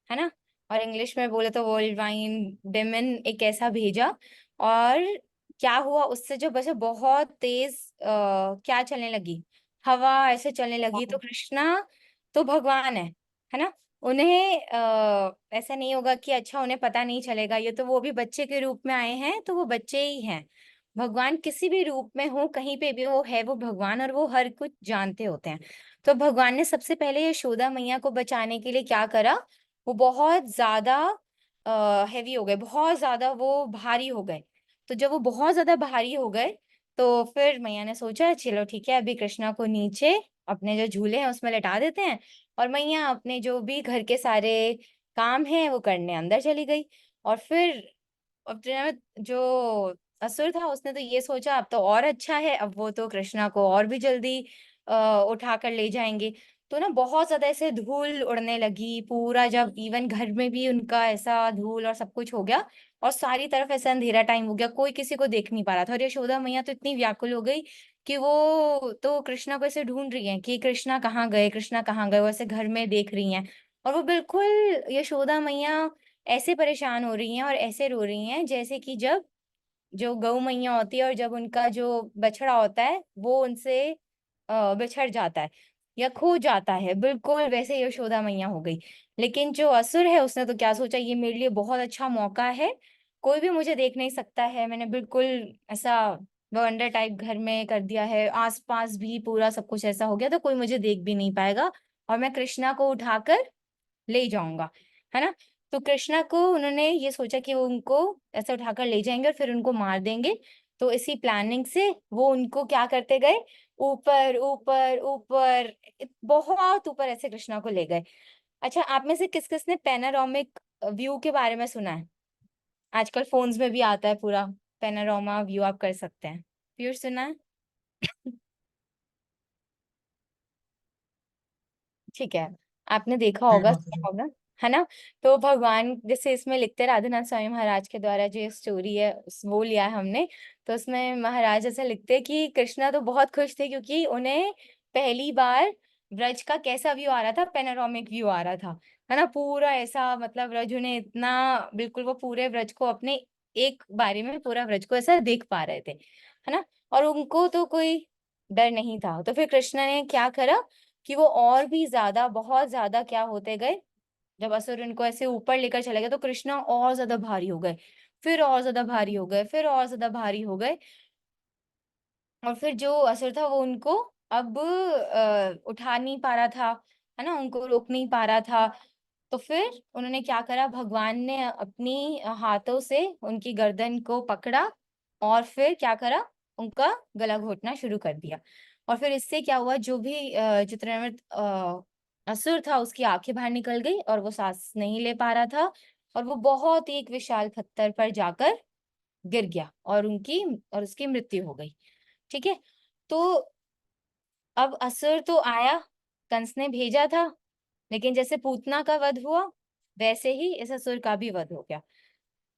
Speaker 5: है ना, और इंग्लिश में बोले तो वोल्वाइन डेमन, एक ऐसा भेजा। और क्या हुआ उससे, जो बस बहुत तेज क्या चलने लगी, हवा ऐसे चलने लगी। तो कृष्णा तो भगवान है ना, उन्हें ऐसा नहीं होगा कि अच्छा उन्हें पता नहीं चलेगा, ये तो वो भी बच्चे के रूप में आए हैं, तो वो बच्चे ही हैं। भगवान किसी भी रूप में हो, कहीं पे भी वो है, वो भगवान, और वो हर कुछ जानते होते हैं। तो भगवान ने सबसे पहले यशोदा मैया को बचाने के लिए क्या करा, वो बहुत ज्यादा हैवी हो गए, बहुत ज्यादा वो भारी हो गए। तो जब वो बहुत ज्यादा भारी हो गए तो फिर मैया ने सोचा चलो ठीक है, अभी कृष्णा को नीचे अपने जो झूले हैं उसमें लेटा देते हैं, और मैया अपने जो भी घर के सारे काम हैं वो करने अंदर चली गई। और फिर अब जो असुर था उसने तो ये सोचा अब तो और अच्छा है, अब वो तो कृष्णा को और भी जल्दी उठा कर ले जाएंगे। तो ना बहुत ज्यादा ऐसे धूल उड़ने लगी पूरा, जब इवन घर में भी उनका ऐसा धूल और सब कुछ हो गया, और सारी तरफ ऐसा अंधेरा टाइम हो गया, कोई किसी को देख नहीं पा रहा था। और यशोदा मैया तो इतनी व्याकुल हो गई कि वो तो कृष्णा को ऐसे ढूंढ रही है कि कृष्णा कहाँ गए, कृष्णा कहाँ गए, वो ऐसे घर में देख रही हैं। और वो बिल्कुल यशोदा मैया ऐसे परेशान हो रही हैं और ऐसे रो रही हैं जैसे कि जब जो गौ मैया होती है और जब उनका जो बछड़ा होता है वो उनसे बिछड़ जाता है या खो जाता है, बिल्कुल वैसे यशोदा मैया हो गई। लेकिन जो असुर है उसने तो क्या सोचा, ये मेरे लिए बहुत अच्छा मौका है, कोई भी मुझे देख नहीं सकता है, मैंने बिल्कुल ऐसा बवंडर टाइप घर में कर दिया है, आसपास भी पूरा सब कुछ ऐसा हो गया तो कोई मुझे देख भी नहीं पाएगा और मैं कृष्णा को उठाकर ले जाऊंगा, है ना। तो कृष्णा को उन्होंने ये सोचा कि वो उनको ऐसे उठाकर ले जाएंगे और फिर उनको मार देंगे। तो इसी प्लानिंग से वो उनको क्या करते गए, ऊपर ऊपर ऊपर, बहुत ऊपर ऐसे कृष्णा को ले गए। अच्छा, आप में से किस किस ने पैनारोमिक व्यू के बारे में सुना है? आजकल फोन्स में भी आता है पूरा पैनारोमा व्यू, आप कर सकते हैं। पीयूष सुना है? ठीक है, आपने देखा
Speaker 2: जी
Speaker 5: होगा,
Speaker 2: माता
Speaker 5: सुना
Speaker 2: जी।
Speaker 5: होगा, है ना। तो भगवान जैसे इसमें लिखते हैं, राधानाथ स्वामी महाराज के द्वारा जो स्टोरी है वो लिया है हमने। तो उसमें महाराज ऐसा लिखते हैं कि कृष्णा तो बहुत खुश थे क्योंकि उन्हें पहली बार ब्रज का कैसा व्यू आ रहा था, पेनोरामिक व्यू आ रहा था, है ना। पूरा ऐसा मतलब ब्रज उन्हें इतना, बिल्कुल वो पूरे ब्रज को अपने एक बारी में पूरा ब्रज को ऐसा देख पा रहे थे, है ना। और उनको तो कोई डर नहीं था। तो फिर कृष्णा ने क्या करा कि वो और भी ज्यादा, बहुत ज्यादा क्या होते गए, जब असुर उनको ऐसे ऊपर लेकर चले गए तो कृष्णा और ज्यादा भारी हो गए, फिर और ज्यादा भारी हो गए, फिर और ज्यादा भारी हो गए। और फिर जो असुर था वो उनको अब उठा नहीं पा रहा था, है ना, उनको रोक नहीं पा रहा था। तो फिर उन्होंने क्या करा, भगवान ने अपनी हाथों से उनकी गर्दन को पकड़ा और फिर क्या करा, उनका गला घोटना शुरू कर दिया। और फिर इससे क्या हुआ, जो भी चित्रनृत्य असुर था उसकी आंखें बाहर निकल गई और वो सांस नहीं ले पा रहा था और वो बहुत ही एक विशाल पत्थर पर जाकर गिर गया और उसकी मृत्यु हो गई। ठीक है। तो अब असुर तो आया, कंस ने भेजा था, लेकिन जैसे पूतना का वध हुआ वैसे ही इस असुर का भी वध हो गया।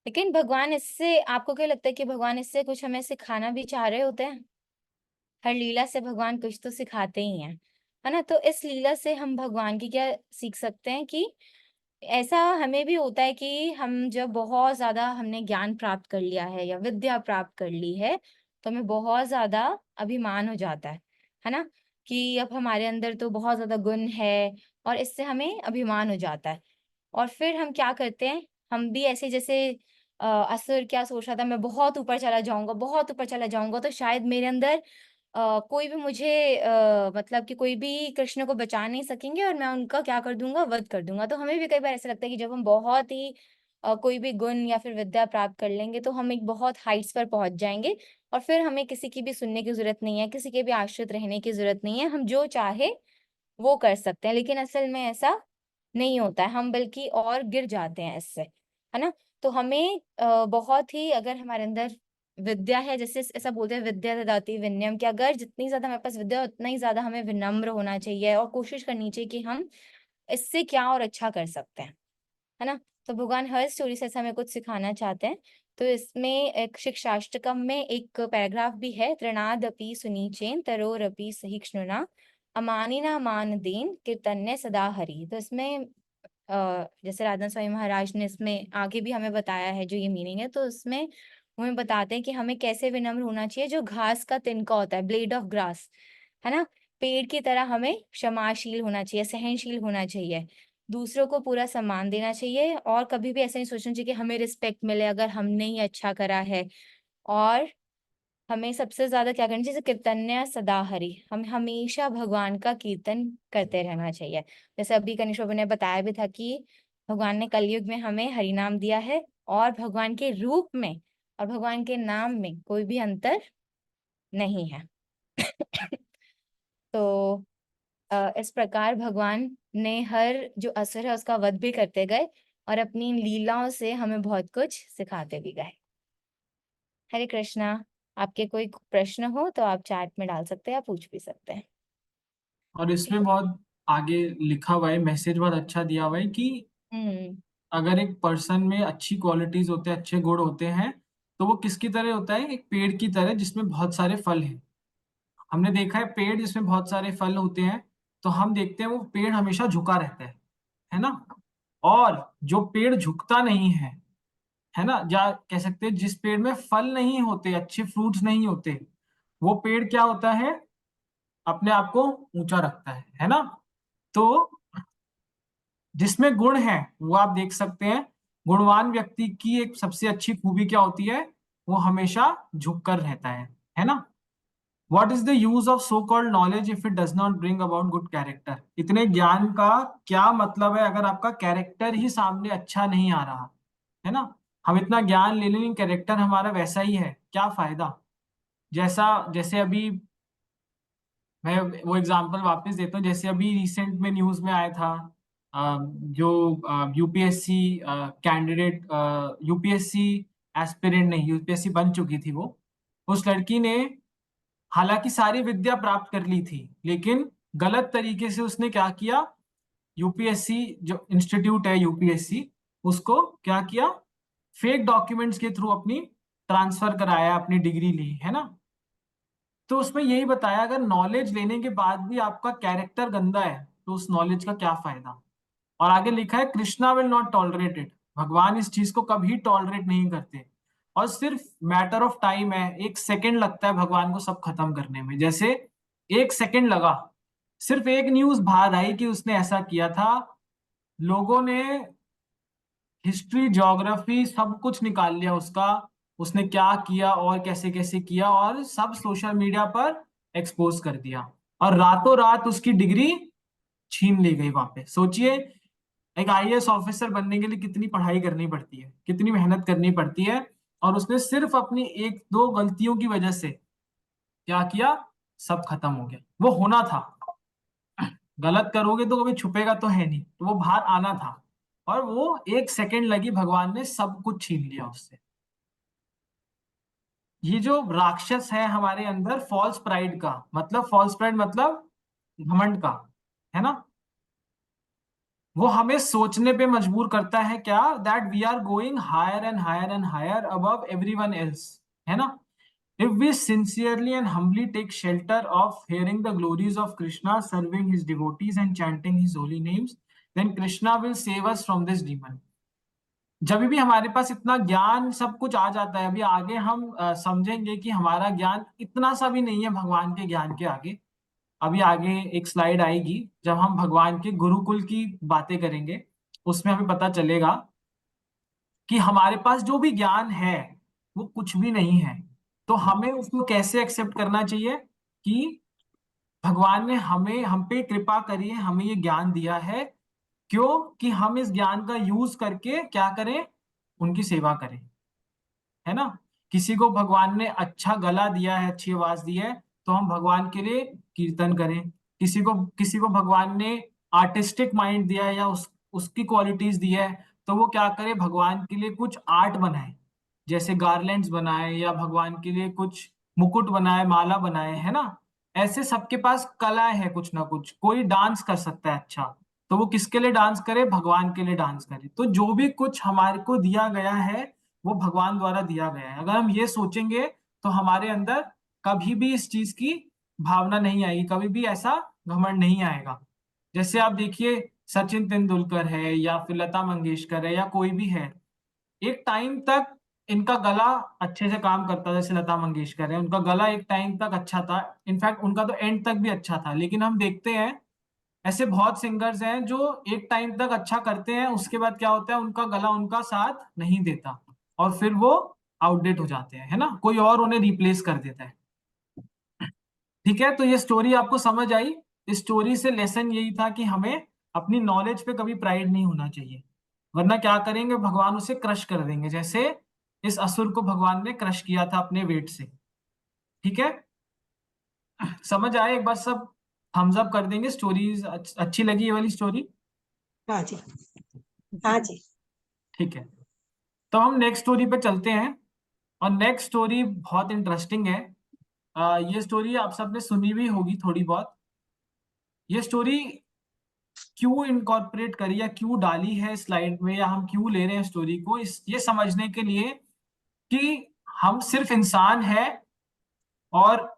Speaker 5: लेकिन भगवान इससे, आपको क्या लगता है कि भगवान इससे कुछ हमें सिखाना भी चाह रहे होते हैं? हर लीला से भगवान कुछ तो सिखाते ही हैं, है ना। तो इस लीला से हम भगवान की क्या सीख सकते हैं कि ऐसा हमें भी होता है कि हम जब बहुत ज्यादा हमने ज्ञान प्राप्त कर लिया है या विद्या प्राप्त कर ली है तो हमें बहुत ज्यादा अभिमान हो जाता है ना, कि अब हमारे अंदर तो बहुत ज्यादा गुण है और इससे हमें अभिमान हो जाता है। और फिर हम क्या करते हैं, हम भी ऐसे जैसे असुर क्या सोच रहा था, मैं बहुत ऊपर चला जाऊंगा, बहुत ऊपर चला जाऊंगा तो शायद मेरे अंदर कोई भी मुझे मतलब कि कोई भी कृष्ण को बचा नहीं सकेंगे और मैं उनका क्या कर दूंगा, वध कर दूंगा। तो हमें भी कई बार ऐसा लगता है कि जब हम बहुत ही कोई भी गुण या फिर विद्या प्राप्त कर लेंगे तो हम एक बहुत हाइट्स पर पहुंच जाएंगे और फिर हमें किसी की भी सुनने की जरूरत नहीं है, किसी के भी आश्रित रहने की जरूरत नहीं है, हम जो चाहे वो कर सकते हैं। लेकिन असल में ऐसा नहीं होता है, हम बल्कि और गिर जाते हैं इससे, है ना। तो हमें बहुत ही, अगर हमारे अंदर विद्या है, जैसे ऐसा बोलते हैं विद्या ददाति विनयम, कि अगर जितनी ज्यादा हमारे पास विद्या है उतना ही ज्यादा हमें विनम्र होना चाहिए और कोशिश करनी चाहिए कि हम इससे क्या और अच्छा कर सकते हैं, है ना। तो भगवान हर स्टोरी से ऐसा हमें कुछ सिखाना चाहते हैं। तो इसमें एक शिक्षाष्टकम में एक पैराग्राफ भी है, तृणादपि सुनीचेन तरोरपि सहिष्णुना अमानिना मान दीन कीर्तन्य सदा हरि। तो इसमें जैसे राधा स्वामी महाराज ने इसमें आगे भी हमें बताया है जो ये मीनिंग है, तो इसमें हमें बताते हैं कि हमें कैसे विनम्र होना चाहिए, जो घास का तिनका होता है, ब्लेड ऑफ ग्रास, है ना, पेड़ की तरह हमें क्षमाशील होना चाहिए, सहनशील होना चाहिए, दूसरों को पूरा सम्मान देना चाहिए और कभी भी ऐसा नहीं सोचना चाहिए कि हमें रिस्पेक्ट मिले अगर हमने ही अच्छा करा है। और हमें सबसे ज्यादा क्या करना चाहिए, जैसे कीर्तन्य सदा हरि, हम हमेशा भगवान का कीर्तन करते रहना चाहिए। जैसे अभी कनिष्ठ प्रभु ने बताया भी था कि भगवान ने कलयुग में हमें हरि नाम दिया है और भगवान के रूप में और भगवान के नाम में कोई भी अंतर नहीं है। तो इस प्रकार भगवान ने हर जो असुर है उसका वध भी करते गए और अपनी इन लीलाओं से हमें बहुत कुछ सिखाते भी गए। हरे कृष्णा। आपके कोई प्रश्न हो तो आप चैट में डाल सकते हैं या पूछ भी सकते हैं।
Speaker 1: और इसमें बहुत आगे लिखा हुआ है, मैसेज बहुत अच्छा दिया हुआ है कि
Speaker 5: हम्म।
Speaker 1: अगर एक पर्सन में अच्छी क्वालिटीज होते हैं, अच्छे गुण होते हैं, तो वो किसकी तरह होता है, एक पेड़ की तरह जिसमें बहुत सारे फल हैं। हमने देखा है पेड़ जिसमें बहुत सारे फल होते हैं तो हम देखते हैं वो पेड़ हमेशा झुका रहता है है ना। और जो पेड़ झुकता नहीं है ना, या कह सकते हैं जिस पेड़ में फल नहीं होते, अच्छे फ्रूट्स नहीं होते, वो पेड़ क्या होता है, अपने आप को ऊंचा रखता है ना। तो जिसमें गुण है वो आप देख सकते हैं, गुणवान व्यक्ति की एक सबसे अच्छी खूबी क्या होती है, वो हमेशा झुककर रहता है ना। What is the use of so called knowledge if it does not bring about good character. इतने ज्ञान का क्या मतलब है अगर आपका कैरेक्टर ही सामने अच्छा नहीं आ रहा, है ना। हम इतना ज्ञान ले लें, कैरेक्टर हमारा वैसा ही है, क्या फायदा। जैसा जैसे अभी मैं वो एग्जांपल वापस देता हूँ, जैसे अभी रिसेंट में न्यूज में आया था, जो यूपीएससी कैंडिडेट, यूपीएससी एस्पिरेंट नहीं, यूपीएससी बन चुकी थी वो, उस लड़की ने हालांकि सारी विद्या प्राप्त कर ली थी, लेकिन गलत तरीके से उसने क्या किया, यूपीएससी जो इंस्टीट्यूट है यूपीएससी, उसको क्या किया, फेक डॉक्यूमेंट्स के थ्रू अपनी ट्रांसफर कराया, अपनी डिग्री ली, है ना। तो उसमें यही बताया, अगर नॉलेज लेने के बाद भी आपका कैरेक्टर गंदा है तो उस नॉलेज का क्या फायदा। और आगे लिखा है, Krishna will not tolerate it, भगवान इस चीज को कभी टॉलरेट नहीं करते। और सिर्फ मैटर ऑफ टाइम है, 1 सेकेंड लगता है भगवान को सब खत्म करने में। जैसे 1 सेकेंड लगा, सिर्फ एक न्यूज बाहर आई कि उसने ऐसा किया था, लोगों ने हिस्ट्री ज्योग्राफी सब कुछ निकाल लिया उसका, उसने क्या किया और कैसे कैसे किया, और सब सोशल मीडिया पर एक्सपोज कर दिया, और रातों रात उसकी डिग्री छीन ली गई वापस। सोचिए, एक आईएएस ऑफिसर बनने के लिए कितनी पढ़ाई करनी पड़ती है, कितनी मेहनत करनी पड़ती है, और उसने सिर्फ अपनी 1-2 गलतियों की वजह से क्या किया, सब खत्म हो गया। वो होना था, गलत करोगे तो कभी छुपेगा तो है नहीं, तो वो बाहर आना था, और वो 1 सेकेंड लगी, भगवान ने सब कुछ छीन लिया उससे। ये जो राक्षस है हमारे अंदर, फॉल्स प्राइड का मतलब, फॉल्स प्राइड मतलब घमंड का, है ना, वो हमें सोचने पे मजबूर करता है क्या, that we are going higher and higher and higher above everyone else, है ना। If we sincerely and humbly take shelter of hearing the glories of Krishna, serving his devotees and chanting his holy names, then Krishna will save us from this demon. जब भी हमारे पास इतना ज्ञान सब कुछ आ जाता है, अभी आगे हम समझेंगे कि हमारा ज्ञान इतना सा भी नहीं है भगवान के ज्ञान के आगे। अभी आगे एक स्लाइड आएगी जब हम भगवान के गुरुकुल की बातें करेंगे, उसमें हमें पता चलेगा कि हमारे पास जो भी ज्ञान है वो कुछ भी नहीं है। तो हमें उसको कैसे एक्सेप्ट करना चाहिए कि भगवान ने हमें, हम पे कृपा करी है, हमें ये ज्ञान दिया है, क्यों, कि हम इस ज्ञान का यूज करके क्या करें, उनकी सेवा करें, है ना। किसी को भगवान ने अच्छा गला दिया है, अच्छी आवाज दी है, तो हम भगवान के लिए कीर्तन करें। किसी को भगवान ने आर्टिस्टिक माइंड दिया है, या उसकी क्वालिटीज दी है, तो वो क्या करे, भगवान के लिए कुछ आर्ट बनाए, जैसे गार्लैंड्स बनाए, या भगवान के लिए कुछ मुकुट बनाए, माला बनाए, है ना। ऐसे सबके पास कला है कुछ ना कुछ। कोई डांस कर सकता है अच्छा, तो वो किसके लिए डांस करे, भगवान के लिए डांस करे। तो जो भी कुछ हमारे को दिया गया है वो भगवान द्वारा दिया गया है। अगर हम ये सोचेंगे तो हमारे अंदर कभी भी इस चीज की भावना नहीं आएगी, कभी भी ऐसा घमंड नहीं आएगा। जैसे आप देखिए, सचिन तेंदुलकर है, या फिर लता मंगेशकर है, या कोई भी है, एक टाइम तक इनका गला अच्छे से काम करता था। जैसे लता मंगेशकर है, उनका गला एक टाइम तक अच्छा था, इनफैक्ट उनका तो एंड तक भी अच्छा था। लेकिन हम देखते हैं ऐसे बहुत सिंगर्स हैं जो एक टाइम तक अच्छा करते हैं, उसके बाद क्या होता है, उनका गला उनका साथ नहीं देता, और फिर वो आउटडेट हो जाते हैं, है ना, कोई और उन्हें रिप्लेस कर देता है। ठीक है, तो ये स्टोरी आपको समझ आई। इस स्टोरी से लेसन यही था कि हमें अपनी नॉलेज पे कभी प्राइड नहीं होना चाहिए, वरना क्या करेंगे, भगवान उसे क्रश कर देंगे, जैसे इस असुर को भगवान ने क्रश किया था अपने वेट से। ठीक है, समझ आए एक बार सब, थम्स अप कर देंगे। स्टोरीज अच्छी लगी ये वाली स्टोरी?
Speaker 3: हाँ जी, हाँ जी।
Speaker 1: ठीक है, तो हम नेक्स्ट स्टोरी पे चलते हैं। और नेक्स्ट स्टोरी बहुत इंटरेस्टिंग है। ये स्टोरी आप सबने सुनी भी होगी थोड़ी बहुत। ये स्टोरी क्यों इनकॉर्पोरेट करी या क्यों डाली है स्लाइड में, या हम क्यों ले रहे हैं स्टोरी को, इस ये समझने के लिए कि हम सिर्फ इंसान है, और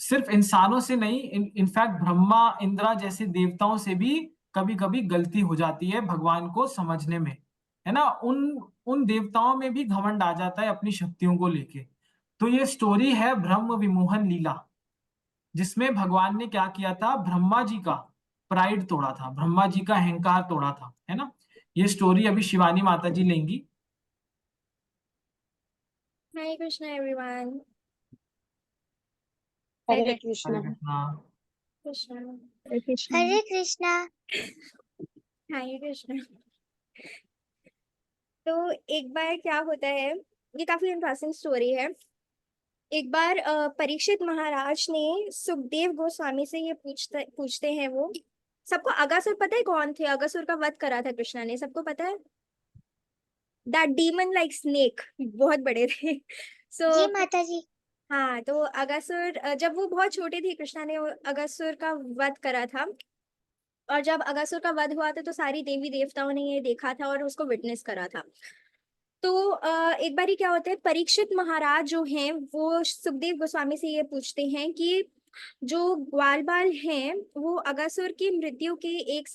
Speaker 1: सिर्फ इंसानों से नहीं, इनफैक्ट ब्रह्मा इंद्रा जैसे देवताओं से भी कभी कभी गलती हो जाती है भगवान को समझने में, है ना। उन उन देवताओं में भी घमंड आ जाता है अपनी शक्तियों को लेके। तो ये स्टोरी है ब्रह्म विमोहन लीला, जिसमें भगवान ने क्या किया था, ब्रह्मा जी का प्राइड तोड़ा था, ब्रह्मा जी का अहंकार तोड़ा था, है ना। ये स्टोरी अभी शिवानी माता जी लेंगी।
Speaker 5: हरे कृष्णा एवरीवन।
Speaker 3: हरे
Speaker 1: हरे
Speaker 3: कृष्णा।
Speaker 1: कृष्णा।
Speaker 5: कृष्णा।
Speaker 3: हरे कृष्णा।
Speaker 4: हरे कृष्णा।
Speaker 5: हरे कृष्णा। तो एक बार क्या होता है, ये काफी इंटरेस्टिंग स्टोरी है। एक बार परीक्षित महाराज ने सुखदेव गोस्वामी से ये पूछते हैं वो, सबको अगासुर पता है कौन थे? अगासुर का वध करा था कृष्णा ने, सबको पता है? दैट डीमन लाइक स्नेक, बहुत बड़े थे। सो
Speaker 4: जी माता जी।
Speaker 5: हाँ, तो अगासुर जब वो बहुत छोटे थे, कृष्णा ने अगासुर का वध करा था। और जब अगासुर का वध हुआ था तो सारी देवी देवताओं ने ये देखा था और उसको विटनेस करा था। तो एक बार ही क्या होता है, परीक्षित महाराज जो हैं वो सुखदेव गोस्वामी से ये पूछते हैं कि जो ग्वाल बाल हैं वो अगासुर की मृत्यु के एक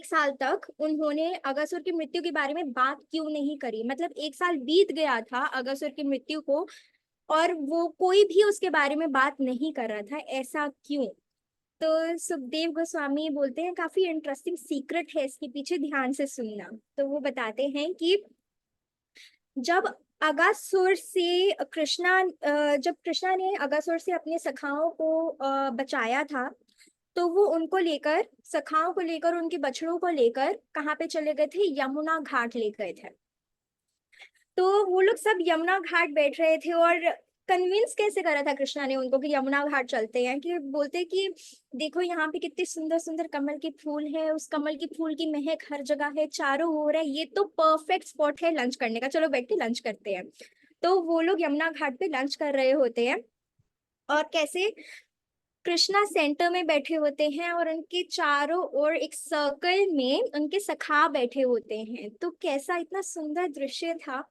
Speaker 5: साल तक उन्होंने अगासुर की मृत्यु के बारे में बात क्यों नहीं करी। मतलब एक साल बीत गया था अगासुर की मृत्यु को और वो कोई भी उसके बारे में बात नहीं कर रहा था, ऐसा क्यों? तो सुखदेव गोस्वामी बोलते हैं, काफी इंटरेस्टिंग सीक्रेट है इसके पीछे, ध्यान से सुनना। तो वो बताते हैं कि जब अगासुर से जब कृष्णा ने अगासुर से अपने सखाओं को बचाया था, तो वो उनको लेकर, सखाओं को लेकर, उनके बछड़ों को लेकर कहाँ पे चले गए थे? यमुना घाट ले गए थे। तो वो लोग सब यमुना घाट बैठ रहे थे और कन्विंस कैसे करा था कृष्णा ने उनको कि यमुना घाट चलते हैं, कि बोलते कि देखो यहाँ पे कितने सुंदर सुंदर कमल के फूल है, उस कमल की फूल की महक हर जगह है, चारों ओर है, ये तो परफेक्ट स्पॉट है लंच करने का, चलो बैठ के लंच करते हैं। तो वो लोग यमुना घाट पे लंच कर रहे होते हैं और कैसे कृष्णा सेंटर में बैठे होते हैं और उनके चारों ओर एक सर्कल में उनके सखा बैठे होते हैं। तो कैसा इतना सुंदर दृश्य था,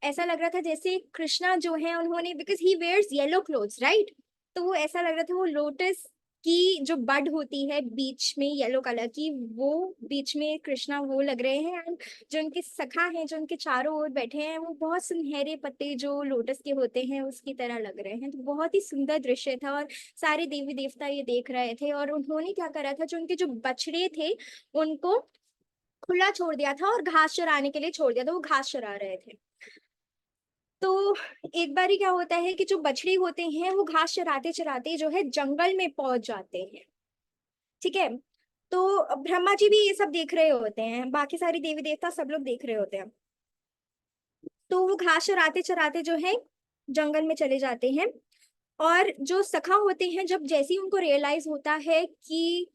Speaker 5: ऐसा लग रहा था जैसे कृष्णा जो है उन्होंने, because he wears yellow clothes right, तो वो ऐसा लग रहा था वो लोटस की जो बड होती है बीच में येलो कलर की, वो बीच में कृष्णा वो लग रहे हैं। एंड जो उनके सखा हैं जो उनके चारों ओर बैठे हैं वो बहुत सुनहरे पत्ते जो लोटस के होते हैं उसकी तरह लग रहे हैं। तो बहुत ही सुंदर दृश्य था और सारे देवी देवता ये देख रहे थे। और उन्होंने क्या करा था, जो उनके जो बछड़े थे उनको खुला छोड़ दिया था और घास चराने के लिए छोड़ दिया था, वो घास चरा रहे थे। तो एक बार ही क्या होता है कि जो बछड़े होते हैं वो घास चराते चराते जो है जंगल में पहुंच जाते हैं, ठीक है। तो ब्रह्मा जी भी ये सब देख रहे होते हैं, बाकी सारी देवी देवता सब लोग देख रहे होते हैं। तो वो घास चराते चराते जो है जंगल में चले जाते हैं और जो सखा होते हैं जब जैसे ही उनको रियलाइज होता है कि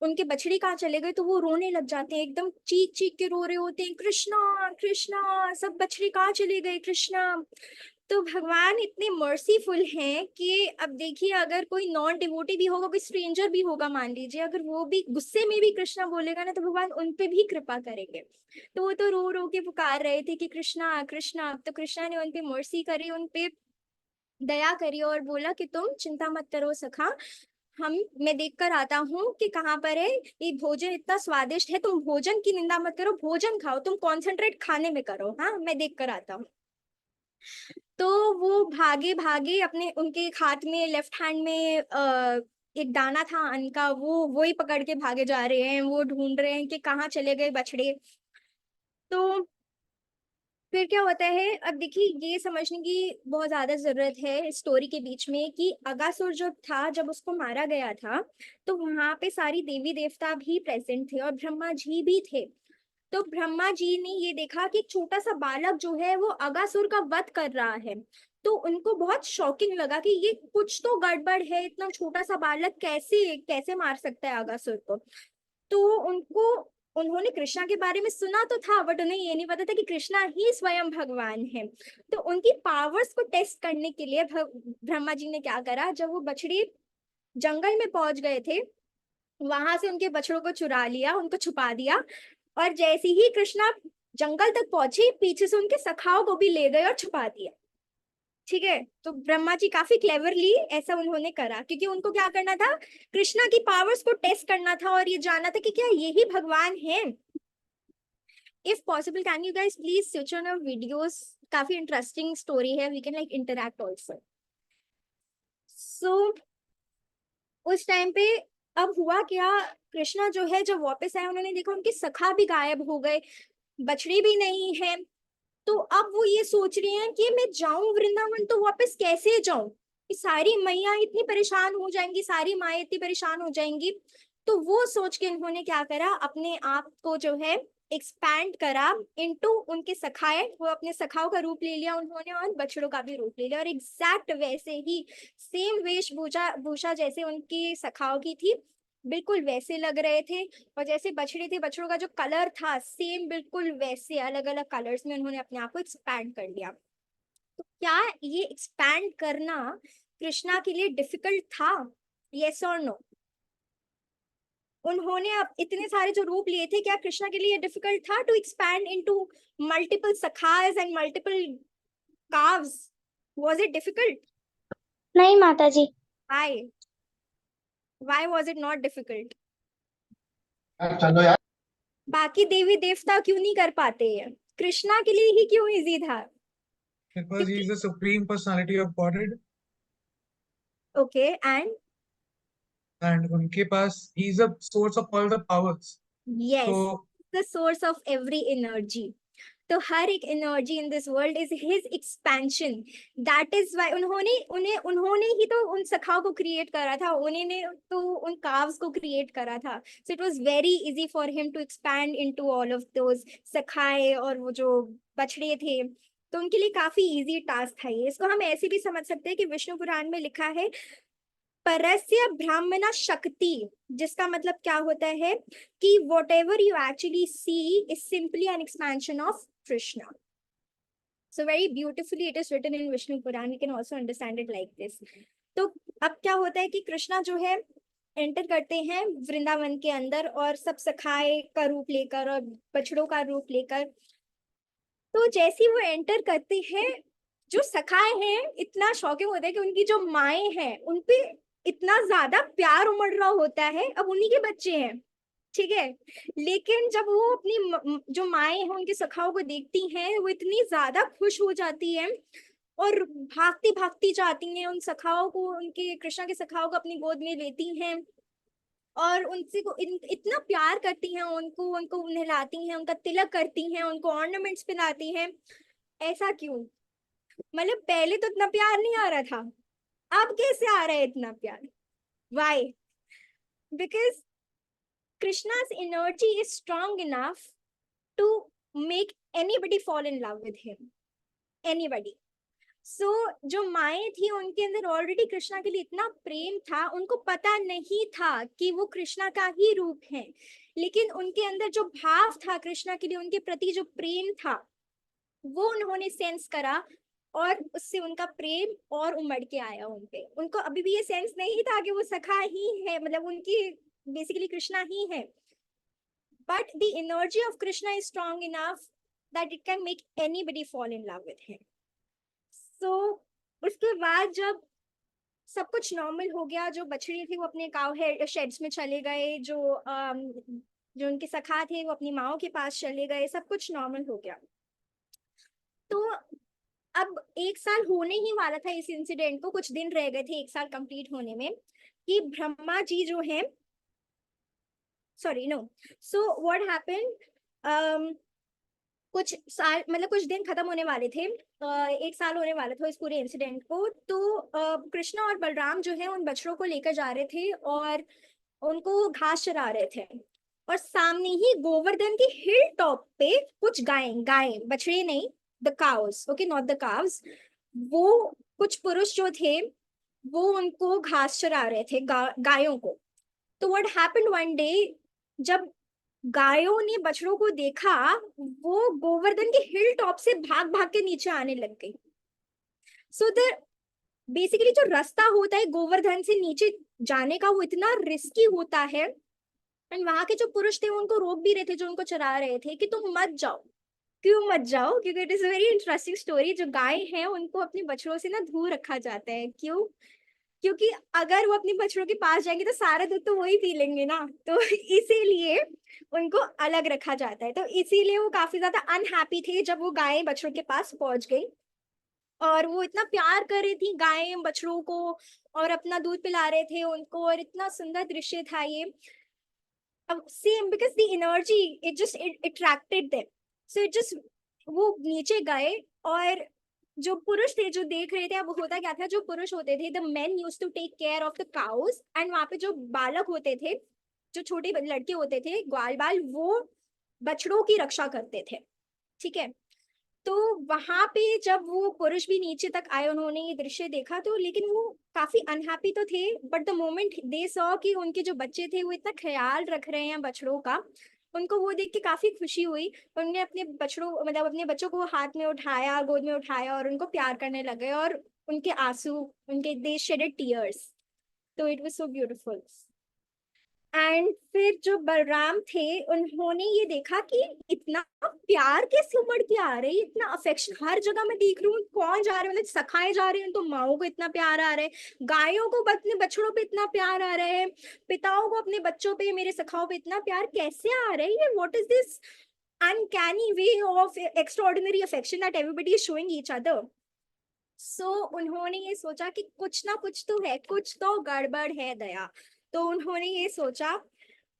Speaker 5: उनके बछड़ी कहाँ चले गए तो वो रोने लग जाते हैं, एकदम चीख चीख के रो रहे होते हैं, कृष्णा कृष्णा सब बछड़ी कहाँ चले गए कृष्णा। तो भगवान इतने मर्सीफुल हैं कि अब देखिए अगर कोई नॉन डिवोटी भी होगा, कोई स्ट्रेंजर भी होगा मान लीजिए, अगर वो भी गुस्से में भी कृष्णा बोलेगा ना तो भगवान उन पे भी कृपा करेंगे। तो वो तो रो रो के पुकार रहे थे कि कृष्णा कृष्णा। तो कृष्णा ने उन पे मर्सी करी, उन पे दया करी और बोला कि तुम चिंता मत करो सखा, मैं देख कर आता हूँ कि कहाँ पर है ये भोजन, इतना स्वादिष्ट है, तुम भोजन की निंदा मत करो, भोजन खाओ, तुम कॉन्सेंट्रेट खाने में करो, हाँ मैं देख कर आता हूँ। तो वो भागे भागे अपने, उनके हाथ में लेफ्ट हैंड में एक दाना था अन्न का, वो ही पकड़ के भागे जा रहे हैं, वो ढूंढ रहे हैं कि कहाँ चले गए बछड़े। तो फिर क्या होता है, अब देखिए ये समझने की बहुत ज्यादा जरूरत है इस स्टोरी के बीच में कि अगासुर जो था जब उसको मारा गया था तो वहां पे सारी देवी देवता भी प्रेजेंट थे और ब्रह्मा जी भी थे। तो ब्रह्मा जी ने ये देखा कि एक छोटा सा बालक जो है वो अगासुर का वध कर रहा है। तो उनको बहुत शॉकिंग लगा कि ये कुछ तो गड़बड़ है, इतना छोटा सा बालक कैसे कैसे मार सकता है अगासुर को। तो उन्होंने कृष्णा के बारे में सुना तो था बट उन्हें ये नहीं पता था कि कृष्णा ही स्वयं भगवान है। तो उनकी पावर्स को टेस्ट करने के लिए ब्रह्मा जी ने क्या करा, जब वो बछड़े जंगल में पहुंच गए थे वहां से उनके बछड़ों को चुरा लिया, उनको छुपा दिया। और जैसे ही कृष्णा जंगल तक पहुंचे पीछे से उनके सखाओं को भी ले गए और छुपा दिया,
Speaker 4: ठीक है, तो ब्रह्मा जी काफी क्लेवरली ऐसा उन्होंने करा, क्योंकि उनको क्या करना था, कृष्णा की पावर्स को टेस्ट करना था और ये जानना था कि क्या यही भगवान है। If possible can you guys please switch on your videos, काफी इंटरेस्टिंग स्टोरी है, we can like interact also. So उस टाइम पे अब हुआ क्या, कृष्णा जो है जब वापस आए, उन्होंने देखा उनके सखा भी गायब हो गए, बछड़ी भी नहीं है। तो अब वो ये सोच रहे हैं कि मैं जाऊं वृंदावन तो वापस कैसे जाऊं, कि सारी मैया इतनी परेशान हो जाएंगी, सारी माएँ इतनी परेशान हो जाएंगी। तो वो सोच के उन्होंने क्या करा, अपने आप को जो है एक्सपैंड करा इनटू उनके सखाए, वो अपने सखाओं का रूप ले लिया उन्होंने और बछड़ों का भी रूप ले लिया, और एग्जैक्ट वैसे ही सेम वेशभूषा भूषा जैसे उनकी सखाओं की थी, बिल्कुल वैसे लग रहे थे। और जैसे बछड़े थे, बछड़ों का जो कलर था सेम बिल्कुल वैसे अलग अलग कलर्स में उन्होंने अपने आप को एक्सपैंड कर लिया। तो क्या ये एक्सपैंड करना कृष्णा के लिए डिफिकल्ट था, यस और नो? उन्होंने अब इतने सारे जो रूप लिए थे, क्या कृष्णा के लिए डिफिकल्ट था टू एक्सपैंड इनटू मल्टीपल सखास and multiple calves? Was it difficult?
Speaker 6: नहीं माता जी।
Speaker 4: Why? Why was it not difficult?
Speaker 7: चलो यार,
Speaker 4: बाकी देवी देवता क्यों नहीं कर पाते हैं, कृष्णा के लिए ही क्यों इजी था?
Speaker 2: Because he is the supreme personality of Godhead,
Speaker 4: okay
Speaker 2: and उनके पास he is the source of all the powers.
Speaker 4: Yes,
Speaker 2: So
Speaker 4: the source of every energy. तो हर एक energy in this world is his expansion. That is why उन्होंने ही तो उन सखाओं को create करा था, उन्होंने तो उन काव्स को क्रिएट करा था। So it was very easy for him to expand into all of those सखाए और वो जो बछड़े थे, तो उनके लिए काफी इजी टास्क था ये। इसको हम ऐसे भी समझ सकते हैं कि विष्णु पुराण में लिखा है परस्य ब्राह्मणा शक्ति, जिसका मतलब क्या होता है कि whatever you actually see is simply an expansion of Krishna. So very beautifully it is written in Vishnu Puran. We can also understand it like this. तो अब क्या होता है कि कृष्णा जो है एंटर करते हैं वृंदावन के अंदर और सब सखाए का रूप लेकर और बछड़ों का रूप लेकर। तो जैसे ही वो एंटर करते हैं, जो सखाए हैं इतना शौकिंग होता है कि उनकी जो माएँ हैं उन पे इतना ज्यादा प्यार उमड़ रहा होता है, अब उन्हीं के बच्चे हैं, ठीक है। लेकिन जब वो अपनी जो माएँ हैं उनके सखाओं को देखती हैं, वो इतनी ज्यादा खुश हो जाती है और भागती भागती जाती हैं उन सखाओं को, उनके कृष्णा के सखाओं को अपनी गोद में लेती हैं और उनसे को इतना प्यार करती हैं, उनको नहलाती हैं, उनका तिलक करती हैं, उनको ऑर्नामेंट्स पहनाती हैं। ऐसा क्यों? मतलब पहले तो इतना प्यार नहीं आ रहा था, अब कैसे आ रहा है इतना प्यार? Why? Because Krishna's energy is strong enough to make anybody fall in love with him. Anybody. So जो माएँ थी उनके अंदर ऑलरेडी कृष्णा के लिए इतना प्रेम था, उनको पता नहीं था कि वो कृष्णा का ही रूप है, लेकिन उनके अंदर जो भाव था कृष्णा के लिए, उनके प्रति जो प्रेम था, वो उन्होंने सेंस करा और उससे उनका प्रेम और उमड़ के आया उनपे। उनको अभी भी ये सेंस नहीं था कि वो सखा ही है, मतलब उनकी बेसिकली कृष्णा ही है, but the energy of Krishna is strong enough that it can make anybody fall in love with him. So उसके बाद जब सब कुछ नॉर्मल हो गया, जो बछड़ी थी वो अपने काव शेड्स में चले गए, जो उनके सखा थे वो अपनी माओ के पास चले गए, सब कुछ नॉर्मल हो गया। तो अब 1 साल होने ही वाला था इस इंसिडेंट को, कुछ दिन रह गए थे 1 साल कंप्लीट होने में, कि ब्रह्मा जी जो है सो व्हाट हैपेंड, कुछ साल मतलब कुछ दिन खत्म होने वाले थे, 1 साल होने वाला था इस पूरे इंसिडेंट को। तो कृष्णा और बलराम जो है उन बछड़ों को लेकर जा रहे थे और उनको घास चरा रहे थे, और सामने ही गोवर्धन की हिल टॉप पे कुछ गायें, बछड़े नहीं, the cows, okay, not the calves, वो कुछ पुरुष जो थे वो उनको घास चरा रहे थे गायों को। तो what happened one day, जब गायों ने बछड़ों को देखा, वो गोवर्धन के हिल टॉप से भाग भाग के नीचे आने लग गई। सो द बेसिकली जो रास्ता होता है गोवर्धन से नीचे जाने का, वो इतना रिस्की होता है, एंड वहां के जो पुरुष थे उनको रोक भी रहे थे, जो उनको चरा रहे थे, कि तुम मत जाओ, क्यों मत जाओ, क्योंकि it is a very interesting story. जो गाय हैं उनको अपने बछड़ों से ना दूर रखा जाता है। क्यों? क्योंकि अगर वो अपने बछड़ों के पास जाएंगे तो सारा दूध तो वही पी लेंगे ना, तो इसीलिए उनको अलग रखा जाता है। तो इसीलिए वो काफी ज्यादा अनहैप्पी थे जब वो गाय बछड़ों के पास पहुंच गई, और वो इतना प्यार कर रही थी गाय बछड़ों को, और अपना दूध पिला रहे थे उनको, और इतना सुंदर दृश्य था ये। अब same because the energy it just attracted them, so it just, वो नीचे गए। और जो पुरुष थे जो देख रहे थे, अब होता क्या था, जो पुरुष होते थे, the men used to take care of the cows, and वहां पे जो बालक होते थे, जो छोटे लड़के होते थे ग्वाल बाल, वो बछड़ों की रक्षा करते थे। ठीक है। तो वहां पे जब वो पुरुष भी नीचे तक आए, उन्होंने ये दृश्य देखा, तो लेकिन वो काफी अनहैप्पी तो थे, but the moment they saw कि उनके जो बच्चे थे वो इतना ख्याल रख रहे हैं बछड़ों का, उनको वो देख के काफी खुशी हुई। उन्होंने अपने बछड़ों, मतलब अपने बच्चों को हाथ में उठाया, गोद में उठाया, और उनको प्यार करने लगे, और उनके आंसू, उनके दे शेडेड टीयर्स। तो it was so beautiful. And फिर जो बलराम थे, उन्होंने ये देखा कि इतना प्यार कैसे उमड़ के आ रही है, इतना अफेक्शन हर जगह मैं देख रही हूँ, कौन जा रहे हैं, मतलब सखाए जा रहे हैं तो माओ को इतना प्यार आ रहा है, गायों को अपने बछड़ों पे इतना प्यार आ रहा है, पिताओं को अपने बच्चों पे, मेरे सखाओं पे इतना प्यार कैसे आ रहा है, ये what is this uncanny way of extraordinary affection that everybody is showing each other. सो उन्होंने ये सोचा कि कुछ ना कुछ तो है, कुछ तो गड़बड़ है दया। तो उन्होंने ये सोचा,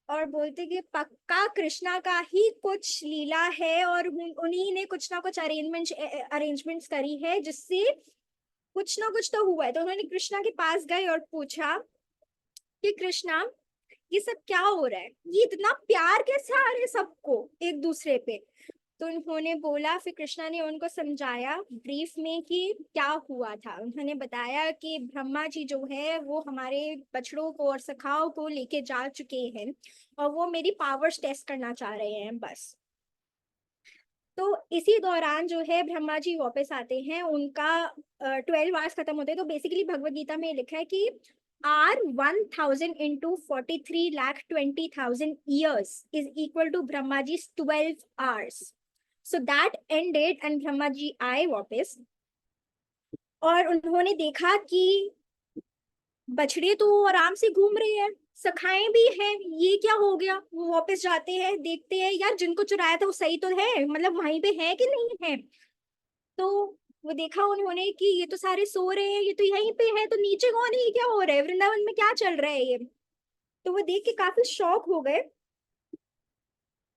Speaker 4: और बोलते कि पक्का कृष्णा का ही कुछ लीला है, और उन्हीं ने कुछ ना कुछ अरेंजमेंट्स करी है जिससे कुछ ना कुछ तो हुआ है। तो उन्होंने कृष्णा के पास गए और पूछा कि कृष्णा, ये सब क्या हो रहा है, ये इतना प्यार कैसे आ रहा है सबको एक दूसरे पे। तो उन्होंने बोला, फिर कृष्णा ने उनको समझाया ब्रीफ में कि क्या हुआ था। उन्होंने बताया कि ब्रह्मा जी जो है वो हमारे बछड़ों को और सखाओं को लेके जा चुके हैं, और वो मेरी पावर्स टेस्ट करना चाह रहे हैं बस। तो इसी दौरान जो है ब्रह्मा जी वापस आते हैं, उनका 12 आवर्स खत्म होते हैं। तो बेसिकली भगवत गीता में लिखा है कि R 1000 into 43,20,000 years is equal to Brahma ji's 12 hours. So that ended and Brahma ji आए वापस, और उन्होंने देखा कि बछड़े तो आराम से घूम रहे हैं, सखाएं भी हैं, ये क्या हो गया। वो वापस जाते हैं, देखते हैं यार जिनको चुराया था वो सही तो है, मतलब वहीं पे है कि नहीं है। तो वो देखा उन्होंने कि ये तो सारे सो रहे हैं, ये तो यहीं पे है, तो नीचे कौन है, ये क्या हो रहा है, वृंदावन में क्या चल रहा है ये। तो वो देख के काफी शॉक हो गए।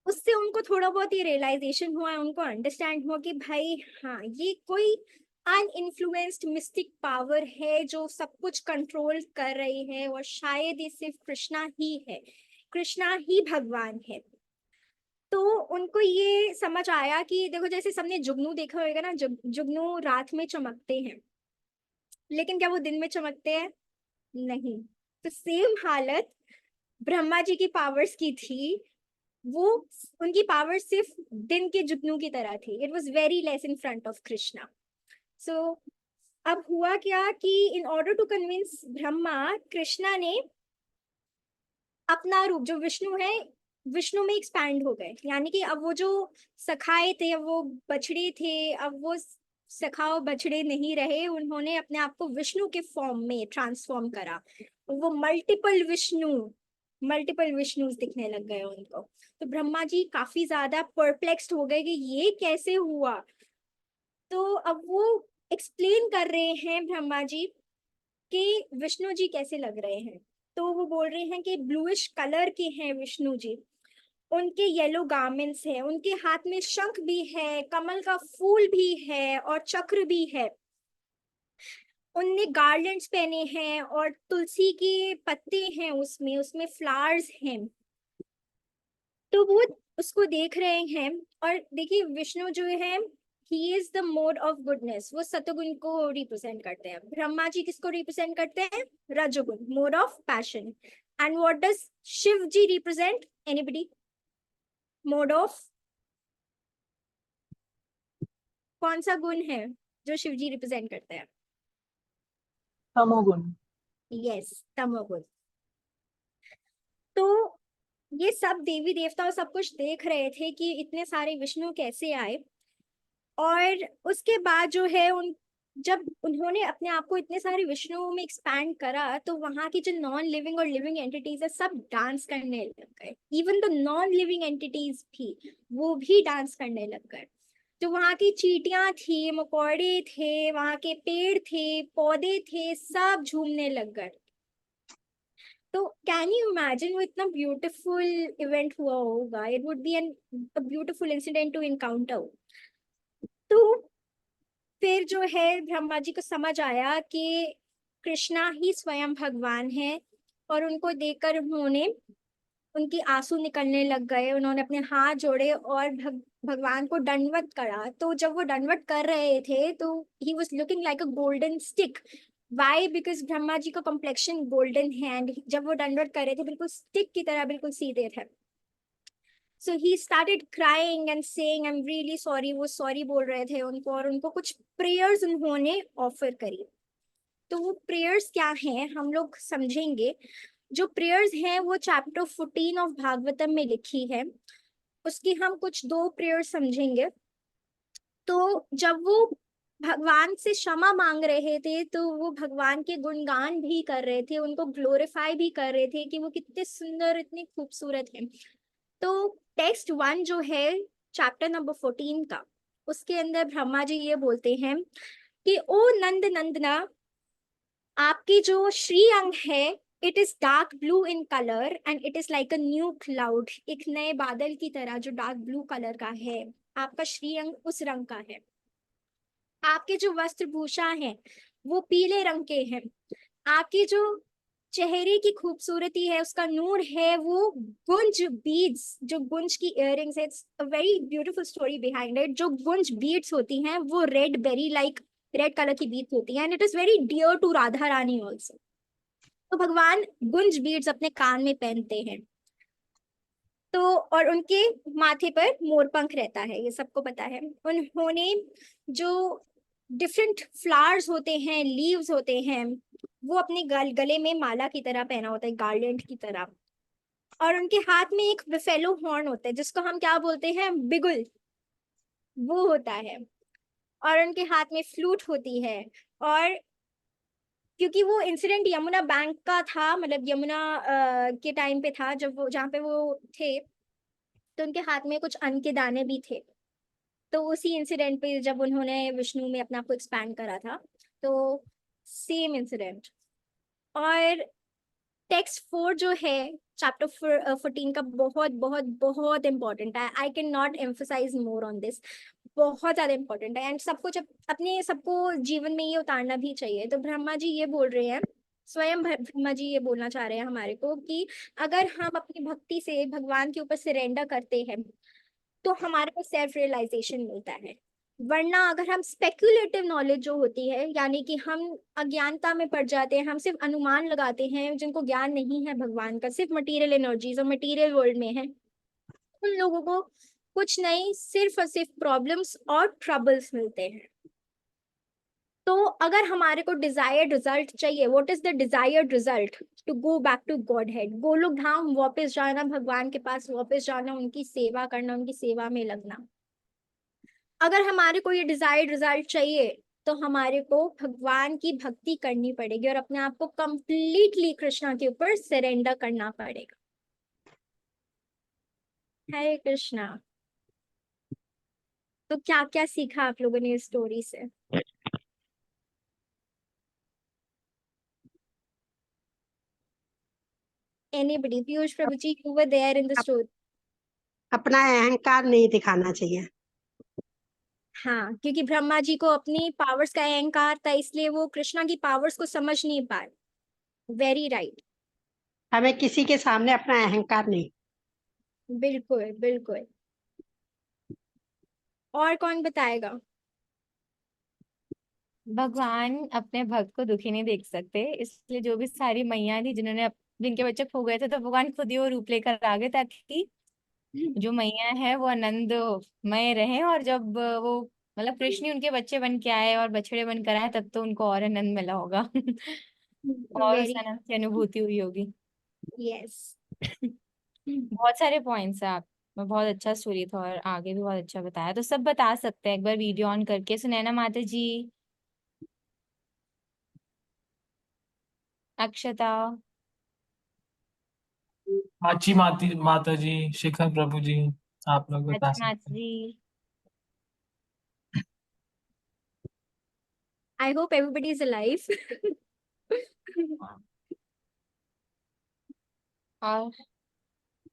Speaker 4: उससे उनको थोड़ा बहुत ये रियलाइजेशन हुआ, उनको अंडरस्टैंड हुआ कि भाई हाँ, ये कोई अनइन्फ्लुएंस्ड मिस्टिक पावर है जो सब कुछ कंट्रोल कर रही है, और शायद ये सिर्फ कृष्णा ही है, कृष्णा ही भगवान है। तो उनको ये समझ आया कि देखो, जैसे सबने जुगनू देखा होगा ना, जुगनू रात में चमकते हैं, लेकिन क्या वो दिन में चमकते हैं? नहीं। तो सेम हालत ब्रह्मा जी की पावर्स की थी, वो उनकी पावर सिर्फ दिन के जुगनू की तरह थी, it was very less in front of Krishna. So अब हुआ क्या कि in order to convince Brahma, Krishna ने अपना रूप जो विष्णु है, विष्णु में एक्सपैंड हो गए। यानी कि अब वो जो सखाए थे, अब वो बछड़े थे, अब वो सखाओ बछड़े नहीं रहे, उन्होंने अपने आप को विष्णु के फॉर्म में ट्रांसफॉर्म करा। वो मल्टीपल विष्णु दिखने लग गए उनको। तो ब्रह्मा जी काफी ज्यादा परप्लेक्स्ड हो गए कि ये कैसे हुआ। तो अब वो एक्सप्लेन कर रहे हैं ब्रह्मा जी कि विष्णु जी कैसे लग रहे हैं। तो वो बोल रहे हैं कि ब्लूइश कलर के हैं विष्णु जी, उनके येलो गार्मेंट्स है, उनके हाथ में शंख भी है, कमल का फूल भी है, और चक्र भी है, उनने गार्लैंड्स पहने हैं, और तुलसी के पत्ते हैं, उसमें उसमें फ्लावर्स हैं। तो वो उसको देख रहे हैं। और देखिए विष्णु जो है, he is the mode of goodness, वो सतोगुण को रिप्रेजेंट करते हैं। ब्रह्मा जी किसको रिप्रेजेंट करते हैं? रजोगुण, mode of passion. And what does Shiv ji represent? Anybody? Mode of, कौन सा गुण है जो शिव जी रिप्रेजेंट करते हैं?
Speaker 2: तमोगुण।
Speaker 4: यस, तमोगुण। तो ये सब देवी देवता सब कुछ देख रहे थे कि इतने सारे विष्णु कैसे आए। और उसके बाद जो है जब उन्होंने अपने आप को इतने सारे विष्णुओं में एक्सपैंड करा, तो वहां की जो नॉन लिविंग और लिविंग एंटिटीज है सब डांस करने लग गए। Even the non living entities भी, वो भी डांस करने लग गए। जो वहां की चींटियां थी, मकोड़े थे, वहां के पेड़ थे, पौधे थे, सब झूमने लग गए। तो कैन यू इमेजिन वो इतना ब्यूटीफुल इवेंट हुआ होगा। It would be an beautiful incident to encounter. तो फिर जो है ब्रह्मा जी को समझ आया कि कृष्णा ही स्वयं भगवान है, और उनको देखकर उनकी आंसू निकलने लग गए। उन्होंने अपने हाथ जोड़े और भगवान को दंडवत करा। तो जब वो दंडवत कर रहे थे तो he was looking like a golden stick. Why? Because Brahma ji का कॉम्प्लेक्शन गोल्डन है, एंड जब वो दंडवत कर रहे थे बिल्कुल स्टिक की तरह, बिल्कुल सीधे थे। So he started crying and saying I am really sorry. वो सॉरी बोल रहे थे उनको, और उनको कुछ प्रेयर्स उन्होंने ऑफर करी। तो वो प्रेयर्स क्या हैं हम लोग समझेंगे। जो प्रेयर्स हैं वो चैप्टर 14 ऑफ भागवतम में लिखी है। उसकी हम कुछ 2 प्रेयर्स समझेंगे। तो जब वो भगवान से क्षमा मांग रहे थे, तो वो भगवान के गुणगान भी कर रहे थे, उनको ग्लोरीफाई भी कर रहे थे कि वो कितने सुंदर, इतने खूबसूरत हैं। तो टेक्स्ट 1 जो है चैप्टर नंबर 14 का, उसके अंदर ब्रह्मा जी ये बोलते हैं कि ओ नंद नंदना, आपकी जो श्री अंग है, it is dark blue in colour and it is like a new cloud. एक नए बादल की तरह जो डार्क ब्लू कलर का है, आपका श्री अंग उस रंग का है। आपके जो वस्त्र भूषा है वो पीले रंग के हैं। आपकी जो चेहरे की खूबसूरती है, उसका नूर है, वो गुंज बीड्स, जो गुंज की इयररिंग्स है। It's a very beautiful story behind it. जो गुंज बीड्स होती हैं वो red berry like red colour की बीड्स होती हैं, and it is very dear to Radha Rani also. तो भगवान गुंज बीड्स अपने कान में पहनते हैं। तो और उनके माथे पर मोरपंख रहता है, ये सबको पता है। उन्होंने जो डिफरेंट फ्लावर्स होते हैं, लीव्स होते हैं, वो अपने गले में माला की तरह पहना होता है, गार्लैंड की तरह। और उनके हाथ में एक बिफेलो हॉर्न होता है, जिसको हम क्या बोलते हैं, बिगुल, वो होता है। और उनके हाथ में फ्लूट होती है। और क्योंकि वो इंसिडेंट यमुना बैंक का था, मतलब यमुना के टाइम पे था, जब वो जहाँ पे वो थे, तो उनके हाथ में कुछ अन्न के दाने भी थे। तो उसी इंसिडेंट पे जब उन्होंने विष्णु में अपने आप को एक्सपैंड करा था, तो सेम इंसिडेंट। और टेक्स्ट 4 जो है चैप्टर 14 का, बहुत बहुत बहुत इंपॉर्टेंट है। I can not emphasise more on this. बहुत ज्यादा इंपॉर्टेंट है, एंड सबको जब अपने सबको जीवन में ये उतारना भी चाहिए। तो ब्रह्मा जी ये बोल रहे हैं, स्वयं ब्रह्मा जी ये बोलना चाह रहे हैं हमारे को कि अगर हम अपनी भक्ति से भगवान के ऊपर सरेंडर करते हैं, तो हमारे को सेल्फ रियलाइजेशन मिलता है। वरना अगर हम स्पेक्युलेटिव नॉलेज जो होती है, यानी कि हम अज्ञानता में पड़ जाते हैं, हम सिर्फ अनुमान लगाते हैं, जिनको ज्ञान नहीं है भगवान का, सिर्फ मटेरियल एनर्जीज और मटेरियल वर्ल्ड में है, उन लोगों को कुछ नहीं, सिर्फ और सिर्फ प्रॉब्लम्स और ट्रबल्स मिलते हैं। तो अगर हमारे को डिजायर्ड रिजल्ट चाहिए, what is the desired result? To go back to Godhead, Golok Dham वापस जाना, भगवान के पास वापस जाना, उनकी सेवा करना, उनकी सेवा में लगना। अगर हमारे को ये डिजायर्ड रिजल्ट चाहिए, तो हमारे को भगवान की भक्ति करनी पड़ेगी और अपने आप को कंप्लीटली कृष्णा के ऊपर सरेंडर करना पड़ेगा। हरे कृष्णा। तो क्या क्या सीखा आप लोगों ने इस स्टोरी से? Anybody? Piyush Prabhu ji, you were there in the story.
Speaker 3: अपना अहंकार नहीं दिखाना चाहिए।
Speaker 4: हाँ, क्योंकि ब्रह्मा जी को अपनी पावर्स का अहंकार था, इसलिए वो कृष्णा की पावर्स को समझ नहीं पाए। Very right.
Speaker 3: हमें किसी के सामने अपना अहंकार नहीं।
Speaker 4: बिल्कुल बिल्कुल। और कौन बताएगा?
Speaker 5: भगवान अपने भक्त को दुखी नहीं देख सकते, इसलिए जो भी सारी मैया थी जिनके बच्चे खो गए थे, तो भगवान खुद ही वो रूप लेकर आ गए, ताकि जो मैया है वो आनंदमय रहे। और जब वो मतलब कृष्ण ही उनके बच्चे बन के आए और बछड़े बनकर आए, तब तो उनको और आनंद मिला होगा। और उस
Speaker 4: वेरी
Speaker 5: आनंद की अनुभूति हुई होगी।
Speaker 4: यस।
Speaker 5: बहुत सारे पॉइंट्स हैं आप मैं बहुत अच्छा स्टोरी था और आगे भी बहुत अच्छा बताया, तो सब बता सकते हैं एक बार वीडियो ऑन करके। सुनैना माता जी, अक्षता,
Speaker 1: आची माता जी, शिखर प्रभु जी, आप लोग बता
Speaker 5: अच्छी
Speaker 1: सकते
Speaker 5: माता
Speaker 1: हैं।
Speaker 5: जी।
Speaker 4: I hope everybody is alive.
Speaker 5: और हाँ,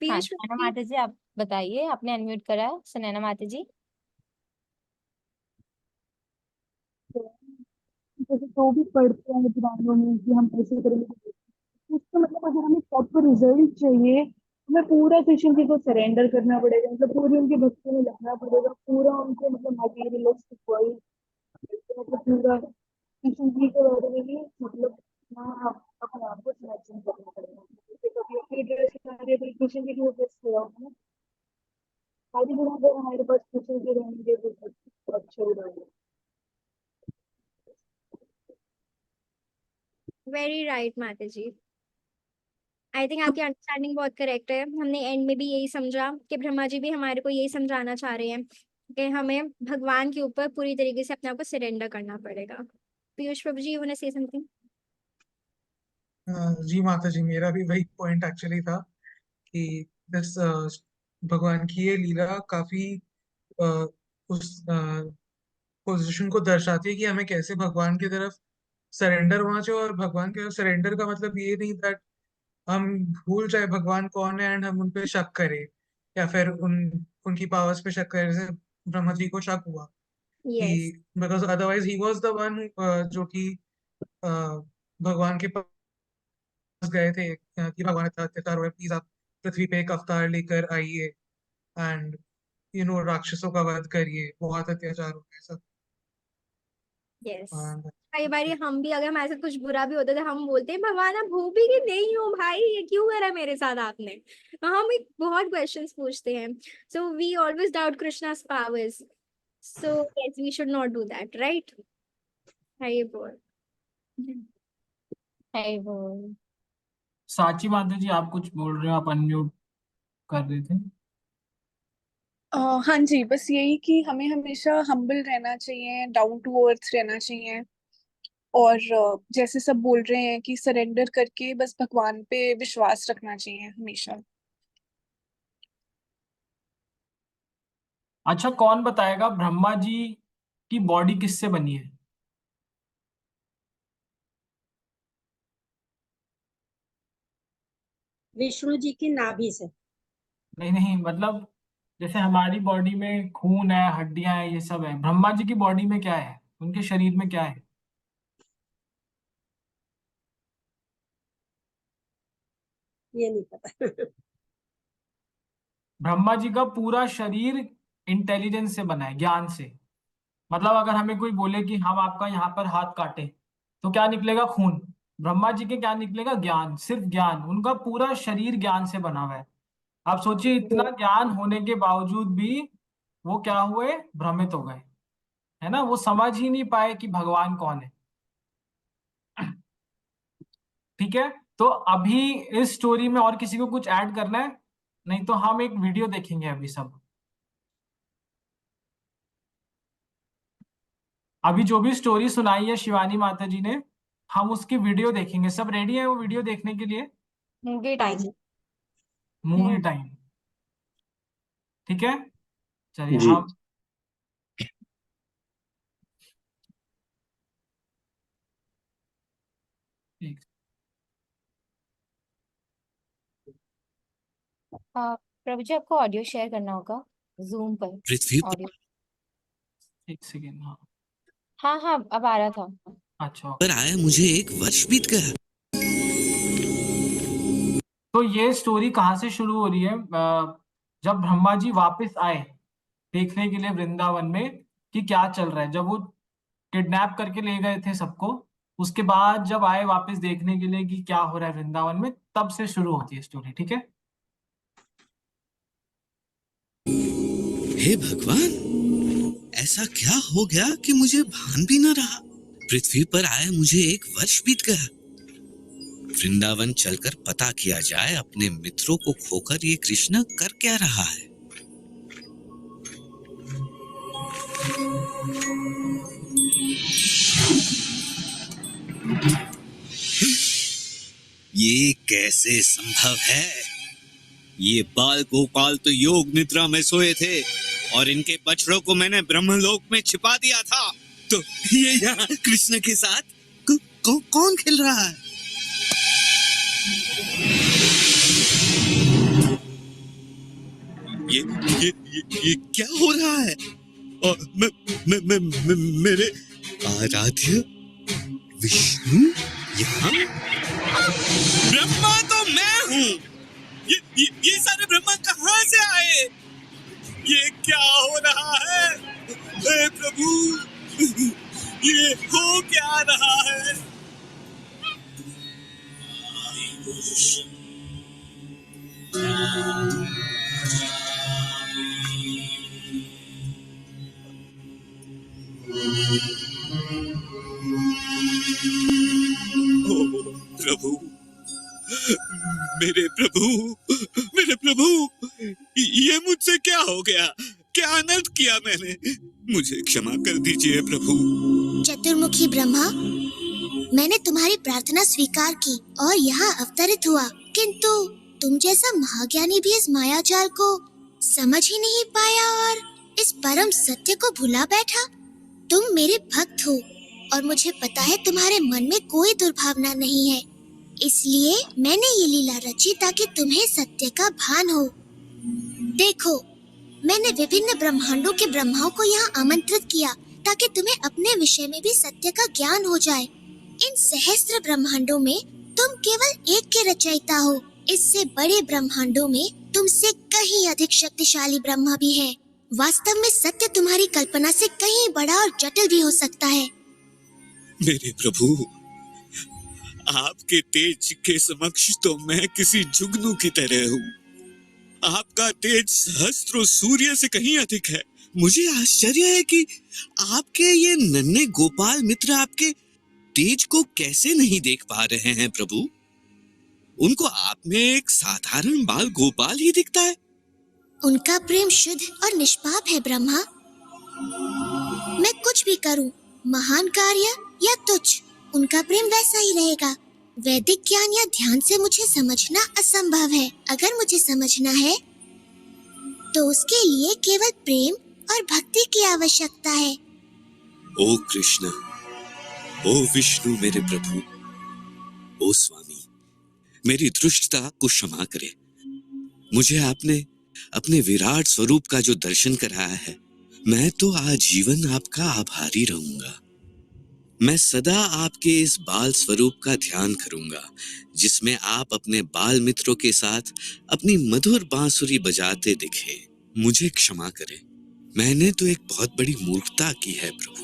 Speaker 4: पीयूष
Speaker 5: सुनैना
Speaker 4: जी,
Speaker 5: माता जी आप बताइए, आपने अनम्यूट करा है, सुनैना माता जी।
Speaker 8: जैसे जो भी पढ़ते हैं पुराणों में कि हम ऐसे करेंगे, उसका मतलब अगर हमें प्रॉपर रिजल्ट चाहिए, हमें पूरा कृष्ण जी को सरेंडर करना पड़ेगा, मतलब पूरी उनकी भक्ति में लगना पड़ेगा, पूरा उनको मतलब मटेरियलिस्टिक वर्ल्ड, मतलब पूरा कृष्ण जी के बारे में ही मतलब ना आप अपने आप को सिलेक्शन करना पड़ेगा। जैसे कभी अपनी ड्रेस हमारे अपनी कृष्ण जी की ड्रेस हो ना, सारी जगह पर हमारे पास कृष्ण जी रहेंगे तो सब अच्छा ही रहेगा।
Speaker 4: वेरी राइट माता जी। आई थिंक आपकी अंडरस्टैंडिंग बहुत करेक्ट है। हमने एंड में भी यही समझा कि ब्रह्मा जी भी हमारे को यही समझाना चाह रहे हैं कि हमें भगवान के ऊपर पूरी तरीके से अपने आप को सरेंडर करना पड़ेगा। Piyush Prabhu ji, you want to say something?
Speaker 2: जी माता जी, मेरा भी वही पॉइंट एक्चुअली था कि दिस भगवान की ये लीला काफी उस पोजीशन को दर्शाती है कि हमें कैसे भगवान की तरफ सरेंडर होना चाहिए। और भगवान की तरफ सरेंडर का मतलब ये नहीं दैट हम भूल जाए भगवान कौन है एंड हम उन पे शक करें, या फिर उनकी पावर्स पे शक करें, जैसे ब्रह्मा जी को शक हुआ कि
Speaker 4: yes,
Speaker 2: because otherwise he was the one जो कि अ, भगवान के पास गए थे कि भगवान इतना अत्याचार हुआ है, प्लीज आप पृथ्वी पे एक अवतार लेकर आइए एंड राक्षसों का वध करिए, बहुत अत्याचार हो गया सब।
Speaker 4: यस।
Speaker 2: And
Speaker 4: कई बार हम भी, अगर हमारे साथ कुछ बुरा भी होता है तो हम बोलते हैं भगवान आप हो भी कि नहीं हो भाई, ये क्यों करा मेरे साथ आपने। हम एक बहुत क्वेश्चंस पूछते हैं। So we always doubt Krishna's powers. So yes, we should not do that, right? है ये बोल।
Speaker 5: है वो।
Speaker 1: साची माता जी, आप कुछ बोल रहे हो, आप अनम्यूट कर रहे थे।
Speaker 8: हाँ जी, बस यही कि हमें हमेशा हम्बल रहना चाहिए, डाउन टू अर्थ रहना चाहिए। और जैसे सब बोल रहे हैं कि सरेंडर करके बस भगवान पे विश्वास रखना चाहिए हमेशा।
Speaker 1: अच्छा, कौन बताएगा ब्रह्मा जी की बॉडी किससे बनी है?
Speaker 3: विष्णु जी की नाभि से।
Speaker 1: नहीं नहीं, मतलब जैसे हमारी बॉडी में खून है, हड्डियां हैं, ये सब है, ब्रह्मा जी की बॉडी में क्या है, उनके शरीर में क्या है?
Speaker 3: ये नहीं पता।
Speaker 1: ब्रह्मा जी का पूरा शरीर इंटेलिजेंस से बना है, ज्ञान से। मतलब अगर हमें कोई बोले कि हम आपका यहाँ पर हाथ काटे, तो क्या निकलेगा? खून। ब्रह्मा जी के क्या निकलेगा? ज्ञान, सिर्फ ज्ञान। उनका पूरा शरीर ज्ञान से बना हुआ है। आप सोचिए, इतना ज्ञान होने के बावजूद भी वो क्या हुए? भ्रमित हो गए, है ना। वो समझ ही नहीं पाए कि भगवान कौन है। ठीक है, तो अभी इस स्टोरी में और किसी को कुछ ऐड करना है? नहीं तो हम एक वीडियो देखेंगे अभी सब। अभी जो भी स्टोरी सुनाई है शिवानी माता जी ने, हम उसकी वीडियो देखेंगे। सब रेडी है वो वीडियो देखने के लिए?
Speaker 5: मूवी
Speaker 3: हाँ
Speaker 5: टाइम।
Speaker 3: जी।
Speaker 1: मूवी टाइम, ठीक है। चलिए
Speaker 7: जी।
Speaker 1: हम एक
Speaker 5: हाँ, प्रभु जी आपको ऑडियो शेयर करना होगा जूम पर।
Speaker 9: पृथ्वी
Speaker 5: ऑडियो,
Speaker 1: एक सेकेंड। हाँ,
Speaker 5: हाँ हाँ अब आ रहा था।
Speaker 1: अच्छा।
Speaker 9: पर आए मुझे एक वर्ष बीत गया।
Speaker 1: तो ये स्टोरी कहाँ से शुरू हो रही है? जब ब्रह्मा जी वापस आए देखने के लिए वृंदावन में कि क्या चल रहा है, जब वो किडनैप करके ले गए थे सबको, उसके बाद जब आए वापस देखने के लिए कि क्या हो रहा है वृंदावन में, तब से शुरू होती है स्टोरी, ठीक है।
Speaker 9: हे भगवान, ऐसा क्या हो गया कि मुझे भान भी न रहा। पृथ्वी पर आए मुझे एक वर्ष बीत गया। वृंदावन चलकर पता किया जाए अपने मित्रों को खोकर ये कृष्ण कर क्या रहा है। कैसे संभव है? ये बाल गोपाल तो योग निद्रा में सोए थे और इनके बछड़ों को मैंने ब्रह्मलोक में छिपा दिया था। तो ये यहाँ कृष्ण के साथ कौन खेल रहा है? ये क्या हो रहा है? और मेरे आराध्य विष्णु यहाँ? ब्रह्मा तो मैं हूँ। ये सारे ब्रह्मा कहाँ से आए? ये क्या हो रहा है? हे प्रभु, ये हो क्या रहा है? प्रभु, मेरे प्रभु, ये मुझसे क्या हो गया? क्या अनर्थ किया मैंने? मुझे क्षमा कर दीजिए प्रभु।
Speaker 10: चतुर्मुखी ब्रह्मा, मैंने तुम्हारी प्रार्थना स्वीकार की और यहाँ अवतरित हुआ, किंतु तुम जैसा महाज्ञानी भी इस मायाजाल को समझ ही नहीं पाया और इस परम सत्य को भुला बैठा। तुम मेरे भक्त हो और मुझे पता है तुम्हारे मन में कोई दुर्भावना नहीं है, इसलिए मैंने ये लीला रची ताकि तुम्हें सत्य का भान हो। देखो, मैंने विभिन्न ब्रह्मांडों के ब्रह्माओं को यहाँ आमंत्रित किया ताकि तुम्हें अपने विषय में भी सत्य का ज्ञान हो जाए। इन सहस्त्र ब्रह्मांडों में तुम केवल एक के रचयिता हो। इससे बड़े ब्रह्मांडों में तुमसे कहीं अधिक शक्तिशाली ब्रह्मा भी हैं। वास्तव में सत्य तुम्हारी कल्पना से कहीं बड़ा और जटिल भी हो सकता है।
Speaker 9: मेरे प्रभु, आपके तेज के समक्ष तो मैं किसी जुगनू की तरह हूँ। आपका तेज सहस्त्रों सूर्य से कहीं अधिक है। मुझे आश्चर्य है कि आपके ये नन्हे गोपाल मित्र आपके तेज को कैसे नहीं देख पा रहे हैं प्रभु। उनको आप में एक साधारण बाल गोपाल ही दिखता है।
Speaker 10: उनका प्रेम शुद्ध और निष्पाप है ब्रह्मा। मैं कुछ भी करूं, महान कार्य या तुच्छ, उनका प्रेम वैसा ही रहेगा। वैदिक ज्ञान या ध्यान से मुझे समझना असंभव है। अगर मुझे समझना है तो उसके लिए केवल प्रेम और भक्ति की आवश्यकता है।
Speaker 9: ओ कृष्ण, ओ विष्णु मेरे प्रभु, ओ स्वामी, मेरी दुष्टता को क्षमा करे। मुझे आपने अपने विराट स्वरूप का जो दर्शन कराया है, मैं तो आजीवन आपका आभारी रहूंगा। मैं सदा आपके इस बाल स्वरूप का ध्यान करूंगा, जिसमें आप अपने बाल मित्रों के साथ अपनी मधुर बांसुरी बजाते दिखे। मुझे क्षमा करें, मैंने तो एक बहुत बड़ी मूर्खता की है प्रभु।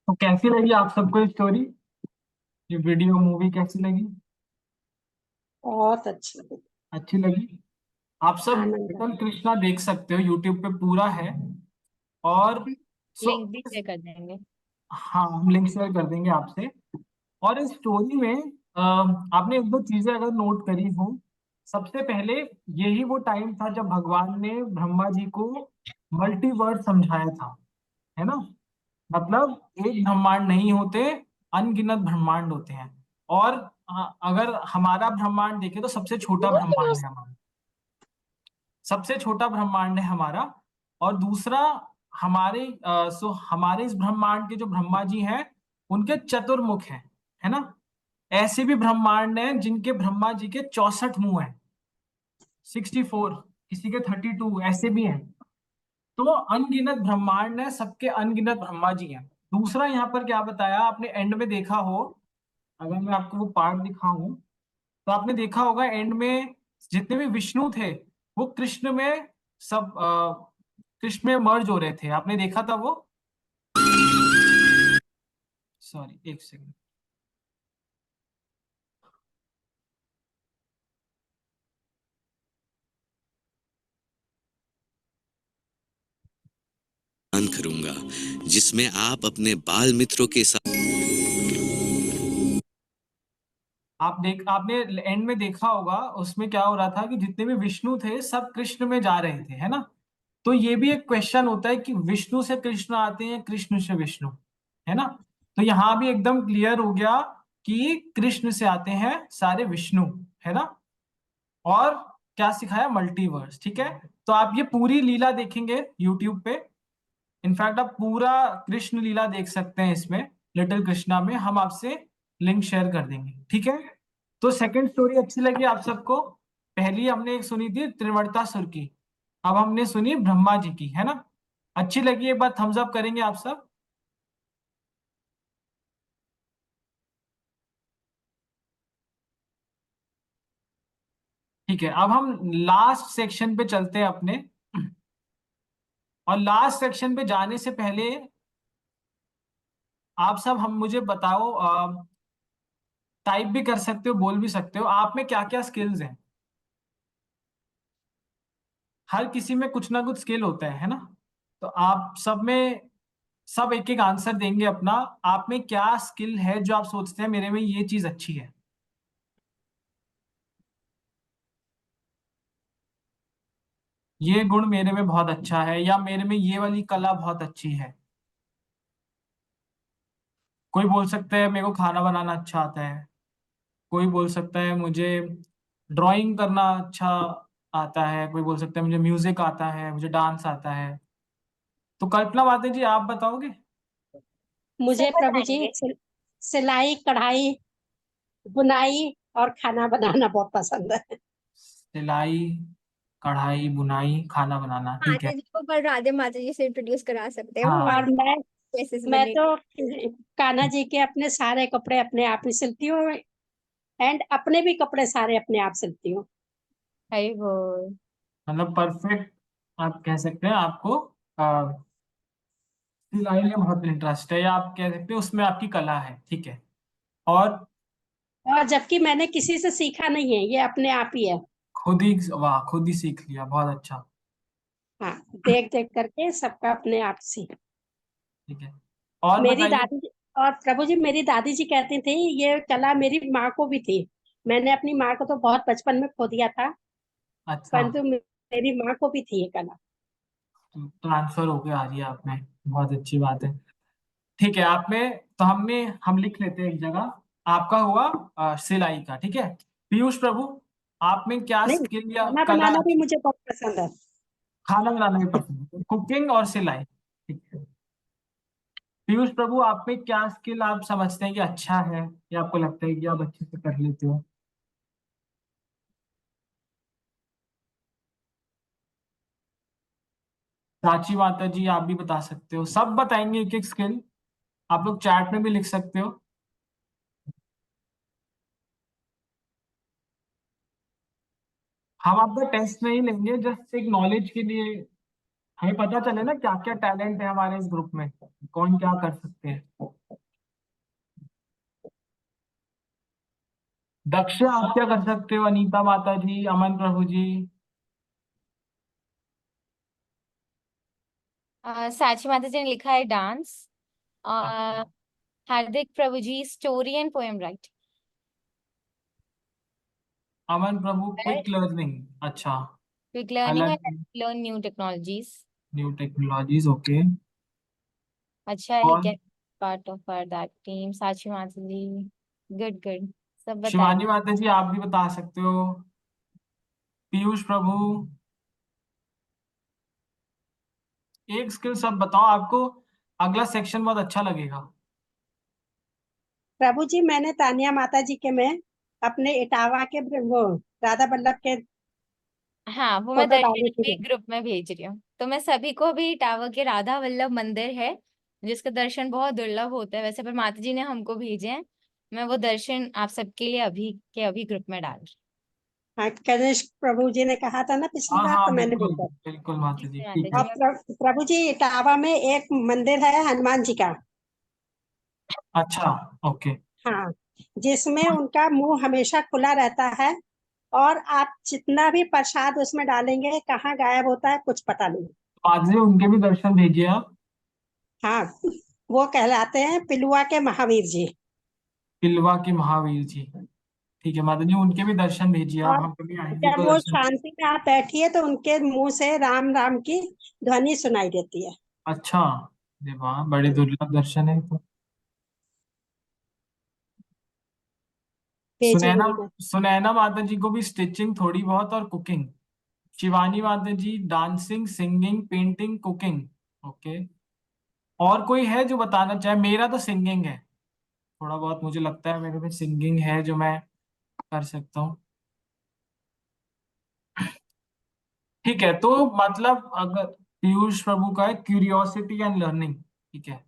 Speaker 1: तो कैसी लगी आप सबको स्टोरी? ये वीडियो मूवी कैसी लगी?
Speaker 3: बहुत अच्छी लगी।
Speaker 1: अच्छी लगी? आप सब
Speaker 3: आनंद
Speaker 1: लिटिल कृष्णा देख सकते हो, यूट्यूब पे पूरा है। और
Speaker 5: लिंक भी शेयर कर देंगे।
Speaker 1: हाँ, हम लिंक शेयर कर देंगे आपसे। और इस स्टोरी में आपने एक दो चीजें अगर नोट करी हो, सबसे पहले यही वो टाइम था जब भगवान ने ब्रह्मा जी को मल्टीवर्स समझाया था, है ना। मतलब एक ब्रह्मांड नहीं होते, अनगिनत ब्रह्मांड होते हैं। और अगर हमारा ब्रह्मांड देखे तो सबसे छोटा ब्रह्मांड है हमारा, सबसे छोटा ब्रह्मांड है हमारा। और दूसरा, हमारे इस ब्रह्मांड के जो ब्रह्मा जी हैं उनके चतुर्मुख हैं, है ना। ऐसे भी ब्रह्मांड हैं जिनके ब्रह्मा जी के 64 मुंह हैं, 64, किसी के 32 ऐसे भी हैं। तो अनगिनत ब्रह्मांड है, सबके अनगिनत ब्रह्मा जी हैं। दूसरा यहाँ पर क्या बताया आपने एंड में देखा हो, अगर मैं आपको वो पार्ट दिखाऊं तो आपने देखा होगा एंड में जितने भी विष्णु थे वो कृष्ण में सब कृष्ण में मर्ज हो रहे थे। आपने देखा था वो? सॉरी एक सेकंड।
Speaker 9: करूंगा जिसमें आप अपने बाल मित्रों के साथ
Speaker 1: आपने एंड में देखा होगा, उसमें क्या हो रहा था कि जितने भी विष्णु थे सब कृष्ण में जा रहे थे, है ना? तो ये भी एक क्वेश्चन होता है कि विष्णु से कृष्ण आते हैं, कृष्ण से विष्णु, है ना? तो यहाँ भी एकदम क्लियर हो गया कि कृष्ण से आते हैं सारे विष्णु, है ना? और क्या सिखाया? मल्टीवर्स। ठीक है, तो आप ये पूरी लीला देखेंगे यूट्यूब पे। इनफैक्ट आप पूरा कृष्ण लीला देख सकते हैं इसमें, लिटिल कृष्णा में। हम आपसे लिंक शेयर कर देंगे, ठीक है? तो सेकंड स्टोरी अच्छी लगी आप सबको? पहली हमने एक सुनी थी त्रिवरतासुर की, अब हमने सुनी ब्रह्मा जी की, है ना? अच्छी लगी? एक बार थम्स अप करेंगे आप सब। ठीक है, अब हम लास्ट सेक्शन पे चलते हैं अपने। और लास्ट सेक्शन पे जाने से पहले आप सब हम मुझे बताओ, टाइप भी कर सकते हो, बोल भी सकते हो, आप में क्या क्या स्किल्स हैं? हर किसी में कुछ ना कुछ स्किल होता है ना? तो आप सब में सब एक एक आंसर देंगे अपना। आप में क्या स्किल है जो आप सोचते हैं मेरे में ये चीज अच्छी है? ये गुण मेरे में बहुत अच्छा है, या मेरे में ये वाली कला बहुत अच्छी है। कोई बोल सकता है मेरे को खाना बनाना अच्छा आता है, कोई बोल सकता है मुझे ड्राइंग करना अच्छा आता है, कोई बोल सकता है मुझे म्यूजिक आता है, मुझे डांस आता है। तो कल्पना बातें जी आप बताओगे?
Speaker 3: मुझे
Speaker 6: सब
Speaker 3: प्रभु जी
Speaker 6: बताएंगे।
Speaker 3: सिलाई, कढ़ाई, बुनाई और खाना बनाना बहुत पसंद है।
Speaker 1: सिलाई, कढ़ाई, बुनाई, खाना बनाना, ठीक है।
Speaker 4: माता जी को पर राधे माता जी से इंट्रोड्यूस करा सकते हैं, वो
Speaker 3: और
Speaker 1: हाँ,
Speaker 4: ड्रेसेस
Speaker 3: मैं
Speaker 4: बने।
Speaker 3: तो कान्हा जी के अपने सारे कपड़े अपने आप ही सिलती हूँ, एंड अपने भी कपड़े सारे अपने आप सिलती हूँ।
Speaker 5: हरी बोल।
Speaker 1: मतलब परफेक्ट आप कह सकते हैं। आपको सिलाई में बहुत इंटरेस्ट है, या आप कह सकते हो उसमें आपकी कला है, ठीक है। और
Speaker 3: और जबकि मैंने किसी से सीखा नहीं है, ये अपने आप ही है।
Speaker 1: खुद ही, वाह, खुद ही सीख लिया, बहुत अच्छा।
Speaker 3: हाँ, देख देख करके सबका अपने आप सीख।
Speaker 1: ठीक है, और
Speaker 3: मेरी
Speaker 1: बताइए।
Speaker 3: दादी और प्रभु जी, मेरी दादी जी कहती थी ये कला मेरी माँ को भी थी। मैंने अपनी माँ को तो बहुत बचपन में खो दिया था,
Speaker 1: अच्छा,
Speaker 3: परंतु मेरी माँ को भी थी ये कला।
Speaker 1: ट्रांसफर होके आ रही है आप में, बहुत अच्छी बात है। ठीक है, आप में तो हम लिख लेते हैं एक जगह। आपका हुआ सिलाई का, ठीक है। पीयूष प्रभु, आप में क्या
Speaker 3: नहीं,
Speaker 1: स्किल या
Speaker 3: खाना
Speaker 1: कला
Speaker 3: बनाना भी
Speaker 1: अच्छी?
Speaker 3: मुझे बहुत पसंद है।
Speaker 1: खाना बनाना भी पसंद है, कुकिंग और सिलाई, ठीक है। पीयूष प्रभु, आप में क्या स्किल आप समझते हैं कि अच्छा है, या आपको लगता है कि आप अच्छे से कर लेते हो? प्राची माता जी आप भी बता सकते हो, सब बताएंगे एक एक स्किल। आप लोग चैट में भी लिख सकते हो। हम आपका टेस्ट नहीं लेंगे, जस्ट एक नॉलेज के लिए, हमें पता चले ना क्या क्या टैलेंट है हमारे इस ग्रुप में, कौन क्या कर सकते हैं। दक्ष आप क्या कर सकते हो? अनीता माता जी, अमन प्रभु जी?
Speaker 5: साची माता जी ने लिखा है डांस।
Speaker 1: अच्छा,
Speaker 5: Hardik Prabhu ji story and poem right.
Speaker 1: Aman Prabhu quick learning, अच्छा।
Speaker 5: क्विक लर्निंग
Speaker 1: अलग,
Speaker 5: and learn new technologies.
Speaker 1: New technologies, okay.
Speaker 5: अच्छा है,
Speaker 1: और
Speaker 5: क्या part of our that team. Sachi माता जी गुड गुड, सब बताए।
Speaker 1: शिवानी माता जी आप भी बता सकते हो। पीयूष प्रभु, एक स्किल सब बताओ, आपको अगला सेक्शन बहुत अच्छा लगेगा।
Speaker 3: प्रभु जी, मैंने तानिया माता जी के में अपने इटावा के वो राधा बल्लभ के
Speaker 5: हाँ वो मैं
Speaker 3: फोटो
Speaker 5: दर्शन
Speaker 3: डाली
Speaker 5: भी
Speaker 3: थी।
Speaker 5: ग्रुप में भेज रही हूँ। तो मैं सभी को भी टावर के राधा वल्लभ मंदिर है जिसका दर्शन बहुत दुर्लभ होता है वैसे, पर माता जी ने हमको भेजे हैं। मैं वो दर्शन आप सबके लिए अभी के अभी ग्रुप में डाल रही
Speaker 3: हाँ, गणेश प्रभु जी ने कहा था ना पिछली
Speaker 1: हाँ
Speaker 3: बार,
Speaker 1: हाँ
Speaker 3: तो मैंने
Speaker 1: बिल्कुल
Speaker 3: भेजा।
Speaker 1: बिल्कुल
Speaker 5: हूँ।
Speaker 1: माता
Speaker 5: ठीक
Speaker 1: जी,
Speaker 5: है
Speaker 1: ठीक
Speaker 5: माता
Speaker 1: है।
Speaker 5: जी।
Speaker 3: और प्रभु जी, इटावा में एक मंदिर है हनुमान जी का।
Speaker 1: अच्छा, ओके।
Speaker 3: हाँ, जिसमें उनका मुंह हमेशा खुला रहता है, और आप जितना भी प्रसाद उसमें डालेंगे कहाँ गायब होता है कुछ पता नहीं।
Speaker 1: माता जी उनके भी दर्शन भेजिए आप।
Speaker 3: हाँ, वो कहलाते हैं पिलुआ के महावीर जी।
Speaker 1: पिलवा के महावीर जी, ठीक है माता जी, उनके भी दर्शन भेजिए आप,
Speaker 3: और
Speaker 1: हम कभी आएंगे
Speaker 3: जब
Speaker 1: तो
Speaker 3: वो
Speaker 1: दर्शन।
Speaker 3: शांति में आप बैठिए तो उनके मुंह से राम राम की ध्वनि सुनाई देती है।
Speaker 1: अच्छा, अरे वाह, बड़े दुर्लभ दर्शन है तो। सुनैना,
Speaker 3: भेजूंगी मैं।
Speaker 1: सुनैना माता जी को भी स्टिचिंग थोड़ी बहुत और कुकिंग। शिवानी माता जी dancing, singing, painting, cooking. Okay. और कोई है जो बताना चाहे? मेरा तो सिंगिंग है, थोड़ा बहुत मुझे लगता है मेरे में सिंगिंग है जो मैं कर सकता हूँ। ठीक है, तो मतलब अगर पीयूष प्रभु का है क्यूरियोसिटी एंड लर्निंग, ठीक है,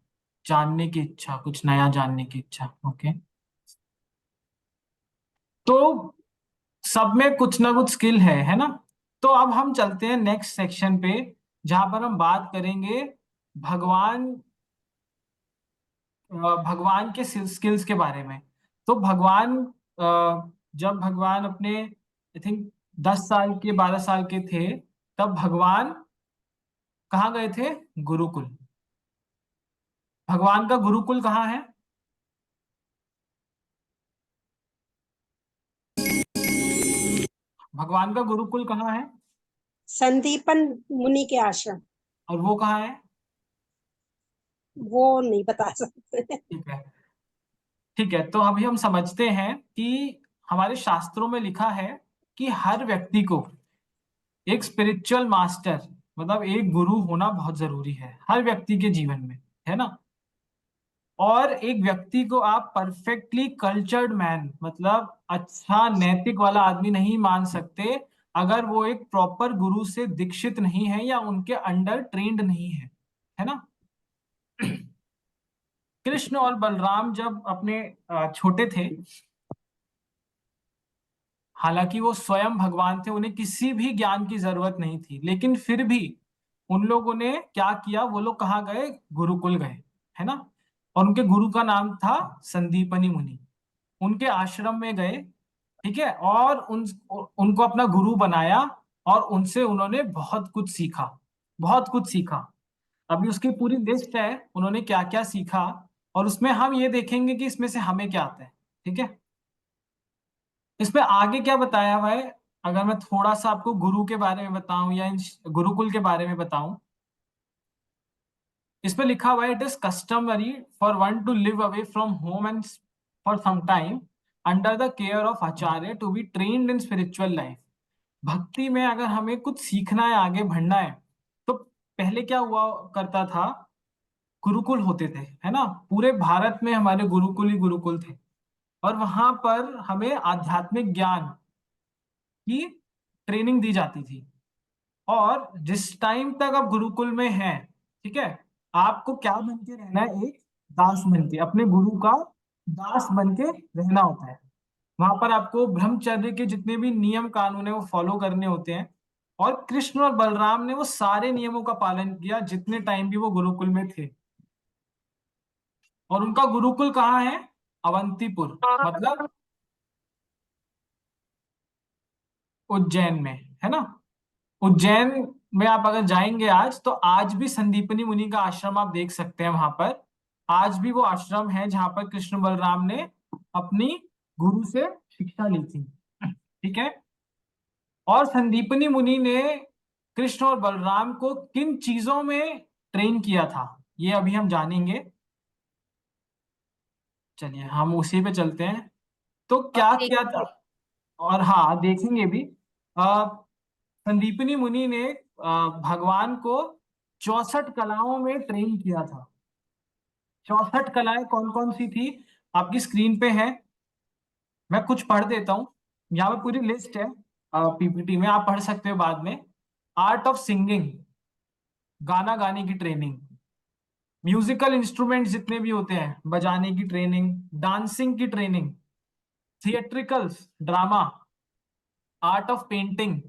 Speaker 1: जानने की इच्छा, कुछ नया जानने की इच्छा। ओके, तो सब में कुछ ना कुछ स्किल है ना। तो अब हम चलते हैं नेक्स्ट सेक्शन पे, जहां पर हम बात करेंगे भगवान, भगवान के स्किल्स के बारे में। तो भगवान, जब भगवान अपने आई थिंक 10 साल के 12 साल के थे, तब भगवान कहाँ गए थे? गुरुकुल। भगवान का गुरुकुल कहाँ है? भगवान का गुरुकुल कहाँ है?
Speaker 3: संदीपन मुनि के आश्रम।
Speaker 1: और वो कहाँ है?
Speaker 3: वो नहीं बता सकते।
Speaker 1: ठीक है, ठीक है, तो अभी हम समझते हैं कि हमारे शास्त्रों में लिखा है कि हर व्यक्ति को एक स्पिरिचुअल मास्टर, मतलब एक गुरु होना बहुत जरूरी है हर व्यक्ति के जीवन में, है ना। और एक व्यक्ति को आप परफेक्टली कल्चर्ड मैन, मतलब अच्छा नैतिक वाला आदमी नहीं मान सकते अगर वो एक प्रॉपर गुरु से दीक्षित नहीं है या उनके अंडर ट्रेंड नहीं है ना। कृष्ण और बलराम जब अपने छोटे थे, हालांकि वो स्वयं भगवान थे, उन्हें किसी भी ज्ञान की जरूरत नहीं थी, लेकिन फिर भी उन लोगों ने क्या किया, वो लोग कहाँ गए? गुरुकुल गए, है ना। और उनके गुरु का नाम था संदीपनी मुनि। उनके आश्रम में गए, ठीक है, और उनको अपना गुरु बनाया, और उनसे उन्होंने बहुत कुछ सीखा, बहुत कुछ सीखा। अभी उसकी पूरी लिस्ट है उन्होंने क्या क्या सीखा, और उसमें हम ये देखेंगे कि इसमें से हमें क्या आता है, ठीक है। इसमें आगे क्या बताया हुआ है, अगर मैं थोड़ा सा आपको गुरु के बारे में बताऊं या इन गुरुकुल के बारे में बताऊं, इसमें लिखा हुआ है it is customary for one to live away from home and for some time under the care of acharya to be trained in spiritual life. भक्ति में अगर हमें कुछ सीखना है, आगे बढ़ना है, तो पहले क्या हुआ करता था? गुरुकुल होते थे, है ना। पूरे भारत में हमारे गुरुकुल ही गुरुकुल थे, और वहां पर हमें आध्यात्मिक ज्ञान की ट्रेनिंग दी जाती थी। और जिस टाइम तक आप गुरुकुल में हैं, ठीक है, आपको क्या बन के रहना है? एक दास बन के, अपने गुरु का दास बन के रहना होता है। वहां पर आपको ब्रह्मचर्य के जितने भी नियम कानून है वो फॉलो करने होते हैं। और कृष्ण और बलराम ने वो सारे नियमों का पालन किया जितने टाइम भी वो गुरुकुल में थे। और उनका गुरुकुल कहाँ है? अवंतीपुर, मतलब उज्जैन में, है ना। उज्जैन में आप अगर जाएंगे आज, तो आज भी संदीपनी मुनि का आश्रम आप देख सकते हैं वहां पर। आज भी वो आश्रम है जहां पर कृष्ण बलराम ने अपनी गुरु से शिक्षा ली थी, ठीक है। और संदीपनी मुनि ने कृष्ण और बलराम को किन चीजों में ट्रेन किया था, ये अभी हम जानेंगे। चलिए हम उसी पे चलते हैं। तो
Speaker 5: और
Speaker 1: क्या
Speaker 5: देख
Speaker 1: किया था, और हाँ देखेंगे भी। आ, संदीपनी मुनि ने भगवान को 64 कलाओं में ट्रेन किया था। 64 कलाएं कौन कौन सी थी? आपकी स्क्रीन पे है, मैं कुछ पढ़ देता हूँ। यहाँ पे पूरी लिस्ट है, पीपीटी में, आप पढ़ सकते हो बाद में। आर्ट ऑफ सिंगिंग, गाना गाने की ट्रेनिंग, म्यूजिकल इंस्ट्रूमेंट जितने भी होते हैं बजाने की ट्रेनिंग, डांसिंग की training, theatricals, drama, art of painting,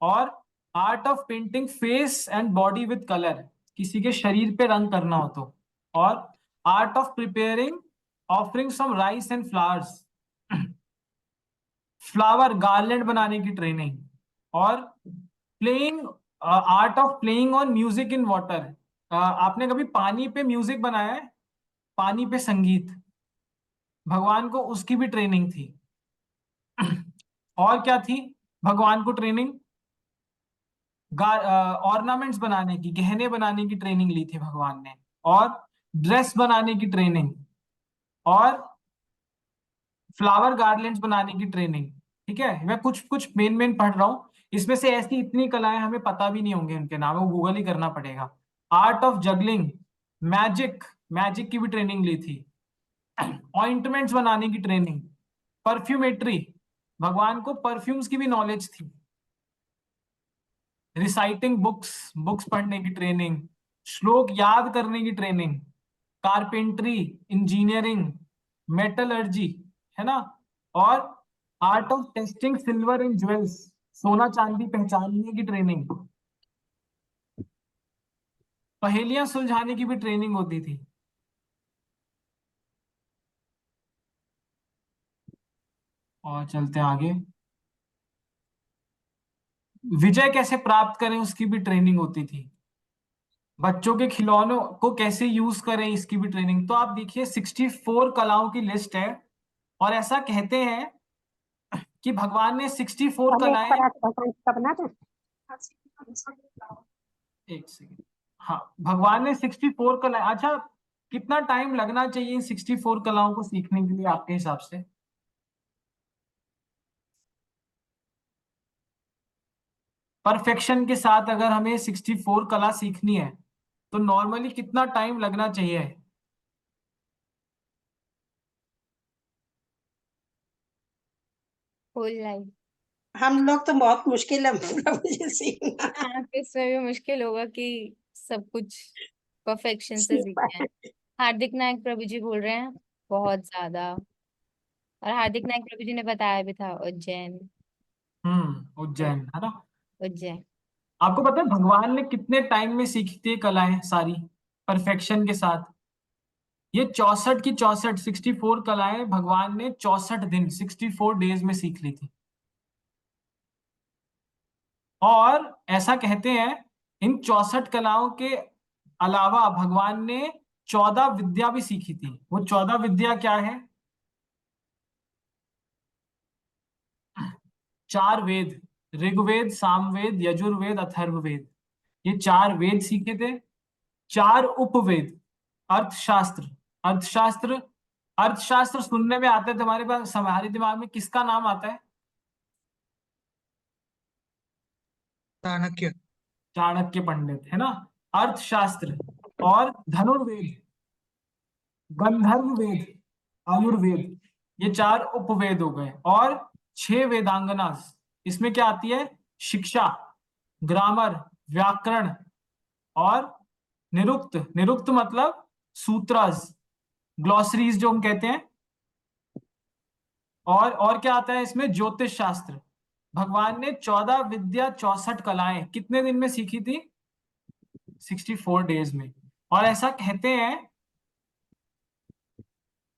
Speaker 1: और art of painting face and body with colour, किसी के शरीर पे रंग करना हो तो, और art of preparing offering some rice and flowers, flower garland बनाने की ट्रेनिंग, और playing, art of playing on music in water, आपने कभी पानी पे म्यूजिक बनाया है, पानी पे संगीत, भगवान को उसकी भी ट्रेनिंग थी। और क्या थी भगवान को ट्रेनिंग? ऑर्नामेंट्स बनाने की, गहने बनाने की ट्रेनिंग ली थी भगवान ने, और ड्रेस बनाने की ट्रेनिंग, और फ्लावर गार्लैंड्स बनाने की ट्रेनिंग। ठीक है, मैं कुछ कुछ मेन पढ़ रहा हूं, इसमें से ऐसी इतनी कलाएं हमें पता भी नहीं होंगे उनके नाम, वो गूगल ही करना पड़ेगा। Art of juggling, magic, magic की भी ट्रेनिंग ली थी, ऑइंटमेंट्स बनाने की ट्रेनिंग, परफ्यूमेट्री, भगवान को परफ्यूम्स की भी नॉलेज थी, रिसाइटिंग बुक्स, बुक्स पढ़ने की ट्रेनिंग, श्लोक याद करने की ट्रेनिंग, कारपेंट्री, इंजीनियरिंग, मेटलर्जी, है ना, और art of testing silver and jewels, सोना चांदी पहचानने की ट्रेनिंग, पहेलियां सुलझाने की भी ट्रेनिंग होती थी। और चलते हैं आगे, विजय कैसे प्राप्त करें उसकी भी ट्रेनिंग होती थी, बच्चों के खिलौनों को कैसे यूज करें इसकी भी ट्रेनिंग। तो आप देखिए 64 कलाओं की लिस्ट है, और ऐसा कहते हैं कि भगवान ने 64
Speaker 3: पहले एक
Speaker 1: कलाएं,
Speaker 3: पराठा भगवान का बना दो।
Speaker 1: एक सेकेंड, हाँ, भगवान ने 64 कलाएं, अच्छा कितना टाइम लगना चाहिए इन 64 कलाओं को सीखने के लिए आपके हिसाब से? परफेक्शन के साथ अगर हमें 64 कला सीखनी है तो नॉर्मली कितना टाइम लगना चाहिए?
Speaker 5: Full life.
Speaker 3: हम लोग तो बहुत मुश्किल है प्रभु जी सीखना।
Speaker 5: हाँ, तो इसमें भी मुश्किल होगा कि सब कुछ परफेक्शन से
Speaker 3: सीख
Speaker 5: सीखना है।
Speaker 3: पाए।
Speaker 5: हार्दिक नायक प्रभु जी बोल रहे हैं बहुत ज्यादा, और हार्दिक नायक प्रभु जी ने बताया भी था उज्जैन।
Speaker 1: उज्जैन, है ना।
Speaker 5: उज्जैन।
Speaker 1: आपको पता है भगवान ने कितने टाइम में सीखी थी ये कलाएं सारी परफेक्शन के साथ? ये 64 की 64, 64 कलाएं भगवान ने 64 दिन, 64 डेज में सीख ली थी। और ऐसा कहते हैं इन 64 कलाओं के अलावा भगवान ने 14 विद्या भी सीखी थी। वो 14 विद्या क्या है? 4 वेद, ऋग्वेद, सामवेद, यजुर्वेद, अथर्ववेद, ये 4 वेद सीखे थे। 4 उपवेद, अर्थशास्त्र, अर्थशास्त्र, अर्थशास्त्र सुनने में आता है तुम्हारे पास, हमारे दिमाग में किसका नाम आता है?
Speaker 2: चाणक्य।
Speaker 1: चाणक्य पंडित, है ना। अर्थशास्त्र, और धनुर्वेद, गंधर्व वेद, आयुर्वेद, ये 4 उपवेद हो गए। और 6 वेदांगना, इसमें क्या आती है? शिक्षा, ग्रामर, व्याकरण, और निरुक्त, निरुक्त मतलब सूत्रस, ग्लॉसरीज जो हम कहते हैं। और क्या आता है इसमें? ज्योतिष शास्त्र। भगवान ने 14 विद्या 64 कलाएं कितने दिन में सीखी थी? 64 डेज में। और ऐसा कहते हैं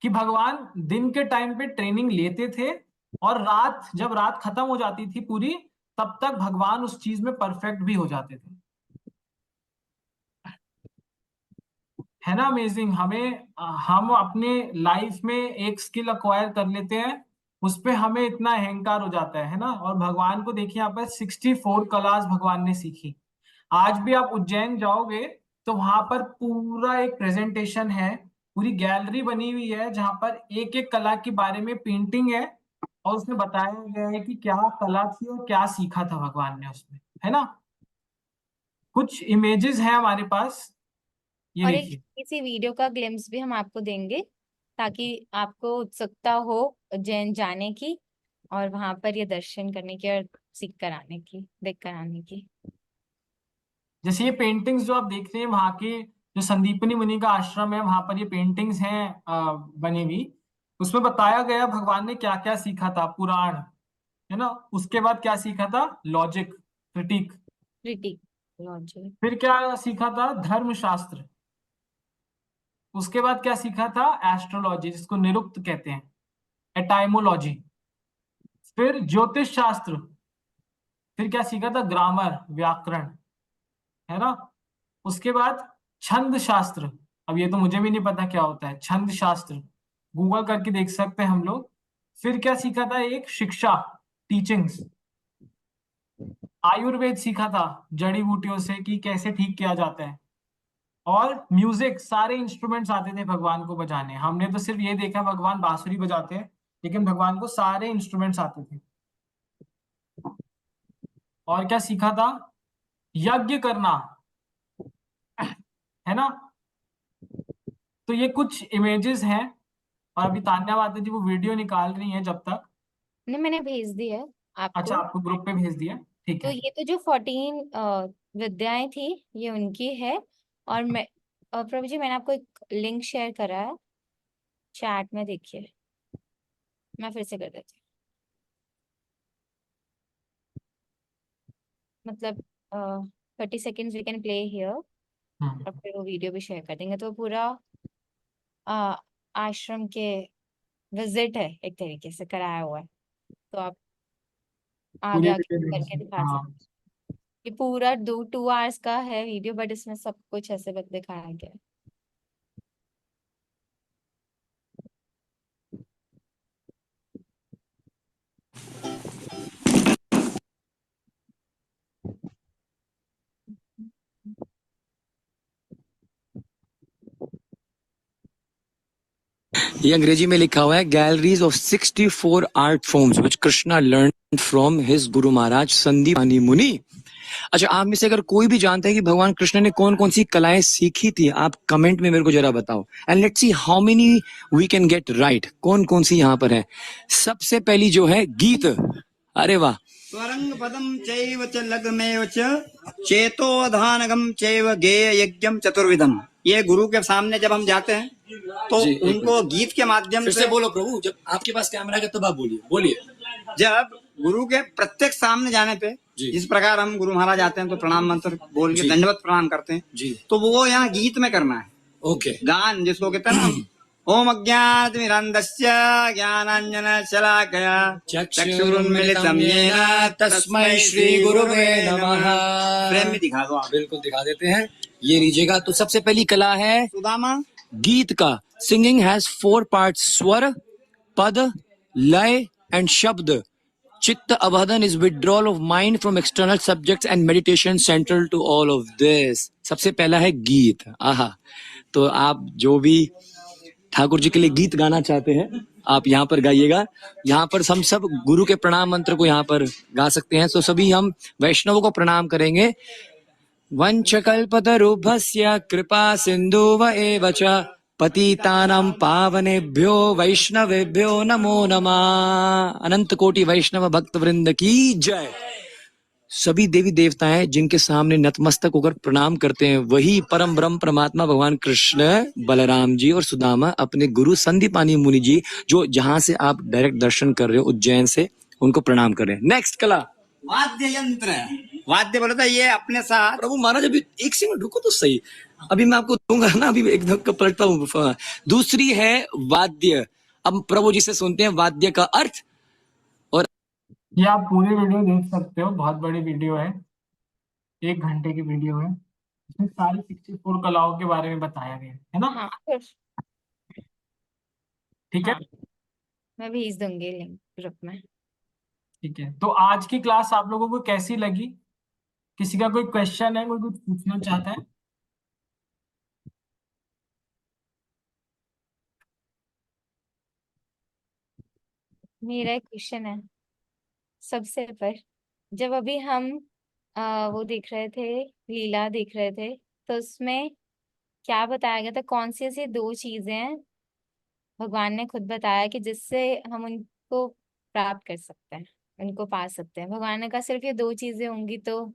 Speaker 1: कि भगवान दिन के टाइम पे ट्रेनिंग लेते थे, और रात, जब रात खत्म हो जाती थी पूरी, तब तक भगवान उस चीज में परफेक्ट भी हो जाते थे। है ना अमेजिंग? हम अपने लाइफ में एक स्किल अक्वायर कर लेते हैं, उस पे हमें इतना अहंकार हो जाता है ना। और भगवान को देखिए यहाँ पर 64 कलास भगवान ने सीखी। आज भी आप उज्जैन जाओगे तो वहां पर पूरा एक प्रेजेंटेशन है, पूरी गैलरी बनी हुई है जहां पर एक एक कला के बारे में पेंटिंग है, और उसमें बताया गया है कि क्या कला थी और क्या सीखा था भगवान ने उसमें, है ना। कुछ इमेजेस हैं हमारे पास, ये
Speaker 5: और एक
Speaker 1: देखिए।
Speaker 5: इसी वीडियो का ग्लिम्स भी हम आपको देंगे ताकि आपको उत्सुकता हो उज्जैन जाने की। और वहां पर ये दर्शन करने की और सीख कर आने की, देख कर आने की।
Speaker 1: जैसे ये पेंटिंग्स जो आप देख रहे हैं वहां के, जो संदीपनी मुनि का आश्रम है वहां पर ये पेंटिंग्स हैं बनी हुई। उसमें बताया गया भगवान ने क्या क्या सीखा था, पुराण है ना, उसके बाद क्या सीखा था, लॉजिक, क्रिटिक,
Speaker 5: क्रिटिक, लॉजिक,
Speaker 1: फिर क्या सीखा था, धर्मशास्त्र, उसके बाद क्या सीखा था, एस्ट्रोलॉजी जिसको निरुक्त कहते हैं, एटाइमोलॉजी, फिर ज्योतिष शास्त्र, फिर क्या सीखा था, ग्रामर, व्याकरण, है ना। उसके बाद छंद शास्त्र, अब ये तो मुझे भी नहीं पता क्या होता है छंद शास्त्र, गूगल करके देख सकते हैं हम लोग। फिर क्या सीखा था, एक शिक्षा, टीचिंग्स, आयुर्वेद सीखा था, जड़ी बूटियों से कि कैसे ठीक किया जाता है, और म्यूजिक, सारे इंस्ट्रूमेंट्स आते थे भगवान को बजाने। हमने तो सिर्फ ये देखा भगवान बांसुरी बजाते हैं, लेकिन भगवान को सारे इंस्ट्रूमेंट्स आते थे। और क्या सीखा था, यज्ञ करना, है ना। तो ये कुछ इमेजेस हैं, और अभी तान्या माता जी वो वीडियो निकाल रही हैं जब तक।
Speaker 5: नहीं मैंने भेज दी है
Speaker 1: अच्छा,
Speaker 5: आपको।
Speaker 1: आपको ग्रुप पे भेज दिया, ठीक
Speaker 5: तो
Speaker 1: है।
Speaker 5: ये तो जो 14 विद्याएं थी ये उनकी है। और मैं प्रभु जी मैंने आपको एक लिंक शेयर करा है चैट में, देखिए मैं फिर से कर देती हूँ। मतलब 30 seconds we can play here, और फिर वो वीडियो भी शेयर कर देंगे। तो पूरा आश्रम के विजिट है एक तरीके से कराया हुआ है, तो आप आगे
Speaker 1: पूरी
Speaker 5: आगे
Speaker 1: वीडियो देख
Speaker 5: करके
Speaker 1: सकते
Speaker 5: दिखा
Speaker 1: हैं, हाँ।
Speaker 5: सकते। ये पूरा 2 hours का है वीडियो, बट इसमें सब कुछ ऐसे दिखाया गया है।
Speaker 11: ये अंग्रेजी में लिखा हुआ है, galleries of 64 art forms which Krishna learn from his Guru Maharaj संदीपानी मुनि। अच्छा, आप में से अगर कोई भी जानता है कि भगवान कृष्ण ने कौन कौन सी कलाएं सीखी थी, आप कमेंट में मेरे को जरा बताओ, and let's see how many we can get right. कौन कौन सी यहाँ पर है। सबसे पहली जो है गीत, अरे वाह।
Speaker 12: स्वरंग पदम चैव च लग्मेव च चेतोधानगम चैव गेय यज्ञम चतुर्विधम। ये गुरु के सामने जब हम जाते हैं तो
Speaker 11: जी, एक
Speaker 12: उनको गीत के माध्यम
Speaker 11: फिर
Speaker 12: से
Speaker 11: से बोलो प्रभु, जब आपके पास कैमरा है तब आप बोलिए, बोलिए।
Speaker 12: जब गुरु के प्रत्येक सामने जाने पे
Speaker 11: जी।
Speaker 12: जिस प्रकार हम गुरु महाराज आते हैं तो प्रणाम मंत्र बोल के
Speaker 11: जी।
Speaker 12: दंडवत प्रणाम करते हैं
Speaker 11: जी,
Speaker 12: तो वो यहाँ गीत में करना है।
Speaker 11: ओके।
Speaker 12: गान जिसको कहते हैं ना, ओम अज्ञातमिरन्दस्य ज्ञानाञ्जनशलाकया चक्षुरुन्मिलितं येन तस्मै श्री गुरुवे नमः। प्रेम में दिखा दो आप।
Speaker 11: बिल्कुल दिखा देते हैं, ये लीजिएगा। तो सबसे पहली कला है
Speaker 12: सुदामा,
Speaker 11: गीत का। सिंगिंग हैज 4 parts, स्वर, पद, लय एंड शब्द। चित्त अवधन is withdrawal of mind from external subjects and meditation central to all of this. सबसे पहला है गीत। आहा, तो आप जो भी ठाकुर जी के लिए गीत गाना चाहते हैं आप यहाँ पर गाइएगा। यहाँ पर हम सब गुरु के प्रणाम मंत्र को यहाँ पर गा सकते हैं। तो सभी हम वैष्णवों को प्रणाम करेंगे। वंशकल्पतरुभ्यस्य कृपा सिन्धुव एव च पतितानां पावनेभ्यो वैष्णवेभ्यो नमो नमः। अनंत कोटि वैष्णव भक्त वृंद की जय। सभी देवी देवताएं जिनके सामने नतमस्तक होकर प्रणाम करते हैं वही परम ब्रह्म परमात्मा भगवान कृष्ण, बलराम जी और सुदामा अपने गुरु संदीपानी मुनि जी, जो जहां से आप डायरेक्ट दर्शन कर रहे हो उज्जैन से, उनको प्रणाम कर रहे हैं। नेक्स्ट कला
Speaker 12: वाद्य यंत्र। वाद्य बोलता है ये अपने साथ।
Speaker 11: प्रभु महाराज अभी एक सेकंड रुको तो सही, अभी मैं आपको दूंगा ना, अभी एक धक्का पलटता हूँ। दूसरी है वाद्य। अब प्रभु जी से सुनते हैं वाद्य का अर्थ।
Speaker 1: ये आप पूरे वीडियो देख सकते हो, बहुत बड़ी वीडियो है, 1 घंटे की वीडियो है। इसमें सारी 64 कलाओं के बारे में बताया गया है ना।
Speaker 5: हाँ,
Speaker 1: ठीक है,
Speaker 5: हाँ, मैं भेज दूंगी लिंक ग्रुप में।
Speaker 1: ठीक है। तो आज की क्लास आप लोगों को कैसी लगी? किसी का कोई क्वेश्चन है, कोई कुछ पूछना चाहता है?
Speaker 5: मेरा एक क्वेश्चन है सबसे पर, जब अभी हम वो देख रहे थे, लीला देख रहे थे, तो उसमें क्या बताया गया था, कौन सी ऐसी 2 चीजें हैं भगवान ने खुद बताया कि जिससे हम उनको प्राप्त कर सकते हैं, उनको पा सकते हैं। भगवान ने कहा सिर्फ ये 2 चीजें होंगी तो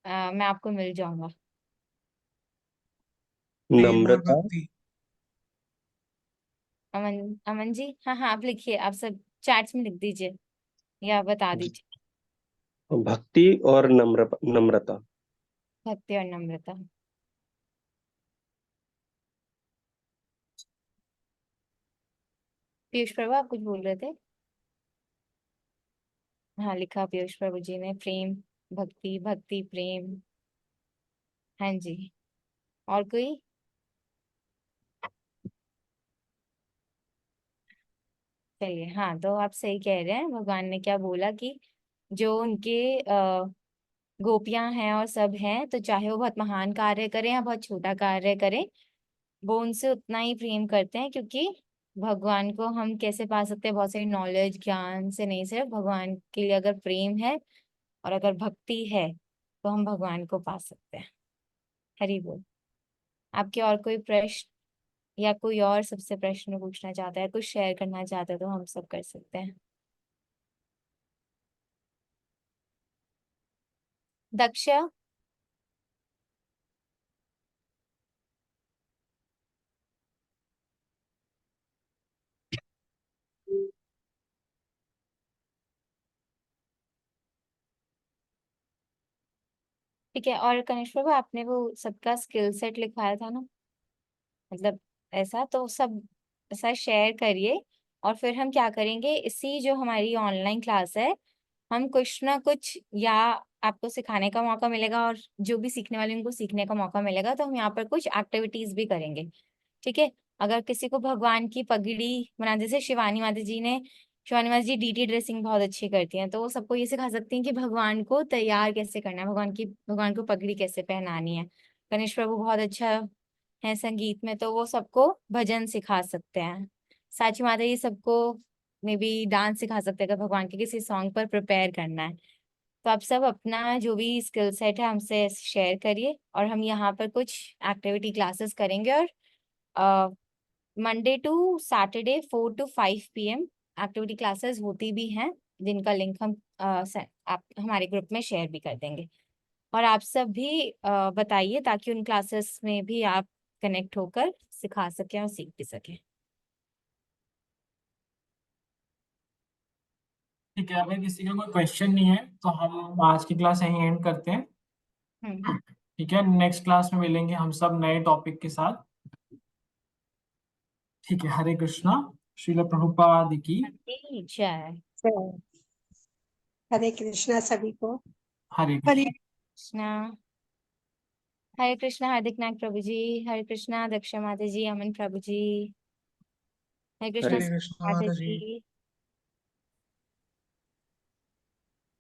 Speaker 5: मैं आपको मिल जाऊंगा।
Speaker 2: प्रेम और
Speaker 13: नम्रता,
Speaker 2: भक्ति।
Speaker 5: अमन, अमन जी, हाँ हाँ, आप लिखिए, आप सब चैट्स में लिख दीजिए या बता दीजिए।
Speaker 13: भक्ति और नम्रता।
Speaker 5: भक्ति और नम्रता। पीयूष प्रभु आप कुछ बोल रहे थे? हाँ, लिखा पीयूष प्रभु जी ने, प्रेम, भक्ति, भक्ति प्रेम। हाँ जी, और कोई? चलिए, हाँ, तो आप सही कह रहे हैं। भगवान ने क्या बोला कि जो उनके गोपियां हैं और सब हैं, तो चाहे वो बहुत महान कार्य करें या बहुत छोटा कार्य करें, वो उनसे उतना ही प्रेम करते हैं, क्योंकि भगवान को हम कैसे पा सकते हैं? बहुत सारी नॉलेज ज्ञान से नहीं, सिर्फ भगवान के लिए अगर प्रेम है और अगर भक्ति है तो हम भगवान को पा सकते हैं। हरि बोल। आपके और कोई प्रश्न या कोई और सबसे प्रश्न पूछना चाहता है, कुछ शेयर करना चाहता है, तो हम सब कर सकते हैं। दक्ष, ठीक है। और कनिष्ठ प्रभु, आपने वो सबका स्किल सेट लिखवाया था ना, मतलब ऐसा तो सब ऐसा शेयर करिए। और फिर हम क्या करेंगे, इसी जो हमारी ऑनलाइन क्लास है, हम कुछ ना कुछ या आपको सिखाने का मौका मिलेगा और जो भी सीखने वाले उनको सीखने का मौका मिलेगा, तो हम यहाँ पर कुछ एक्टिविटीज भी करेंगे। ठीक है। अगर किसी को भगवान की पगड़ी बना, जैसे शिवानी माता जी डीटी ड्रेसिंग बहुत अच्छी करती हैं, तो वो सबको ये सिखा सकती हैं कि भगवान को तैयार कैसे करना है, भगवान को पगड़ी कैसे पहनानी है। गणेश प्रभु बहुत अच्छा है संगीत में, तो वो सबको भजन सिखा सकते हैं। साची माता जी सबको मे बी डांस सिखा सकते हैं, अगर भगवान के किसी सॉन्ग पर प्रिपेयर करना है। तो आप सब अपना जो भी स्किल सेट है हमसे शेयर करिए, और हम यहाँ पर कुछ एक्टिविटी क्लासेस करेंगे। और Monday to Saturday 4 to 5 PM activity classes होती भी हैं, जिनका लिंक हम आप हमारे ग्रुप में शेयर भी कर देंगे। और आप सब भी बताइए, ताकि उन क्लासेस में भी आप कनेक्ट होकर सिखा सकें और सीख भी सकें।
Speaker 1: ठीक है, अगर किसी का कोई क्वेश्चन नहीं है तो हम आज की क्लास यहीं एंड करते हैं। ठीक है, नेक्स्ट क्लास में मिलेंगे हम सब नए टॉपिक के साथ। ठीक है, हरे कृष्णा, श्रील प्रभुपाद की
Speaker 5: जय।
Speaker 3: हरे कृष्णा सभी को।
Speaker 1: हरे
Speaker 3: हरे
Speaker 5: कृष्णा। हरे कृष्णा हार्दिक नायक प्रभु जी, हरे कृष्णा दक्षा माता जी, अमन प्रभु जी, हरे कृष्णा
Speaker 2: हरे कृष्णा
Speaker 5: माता
Speaker 2: माता जी।
Speaker 5: जी।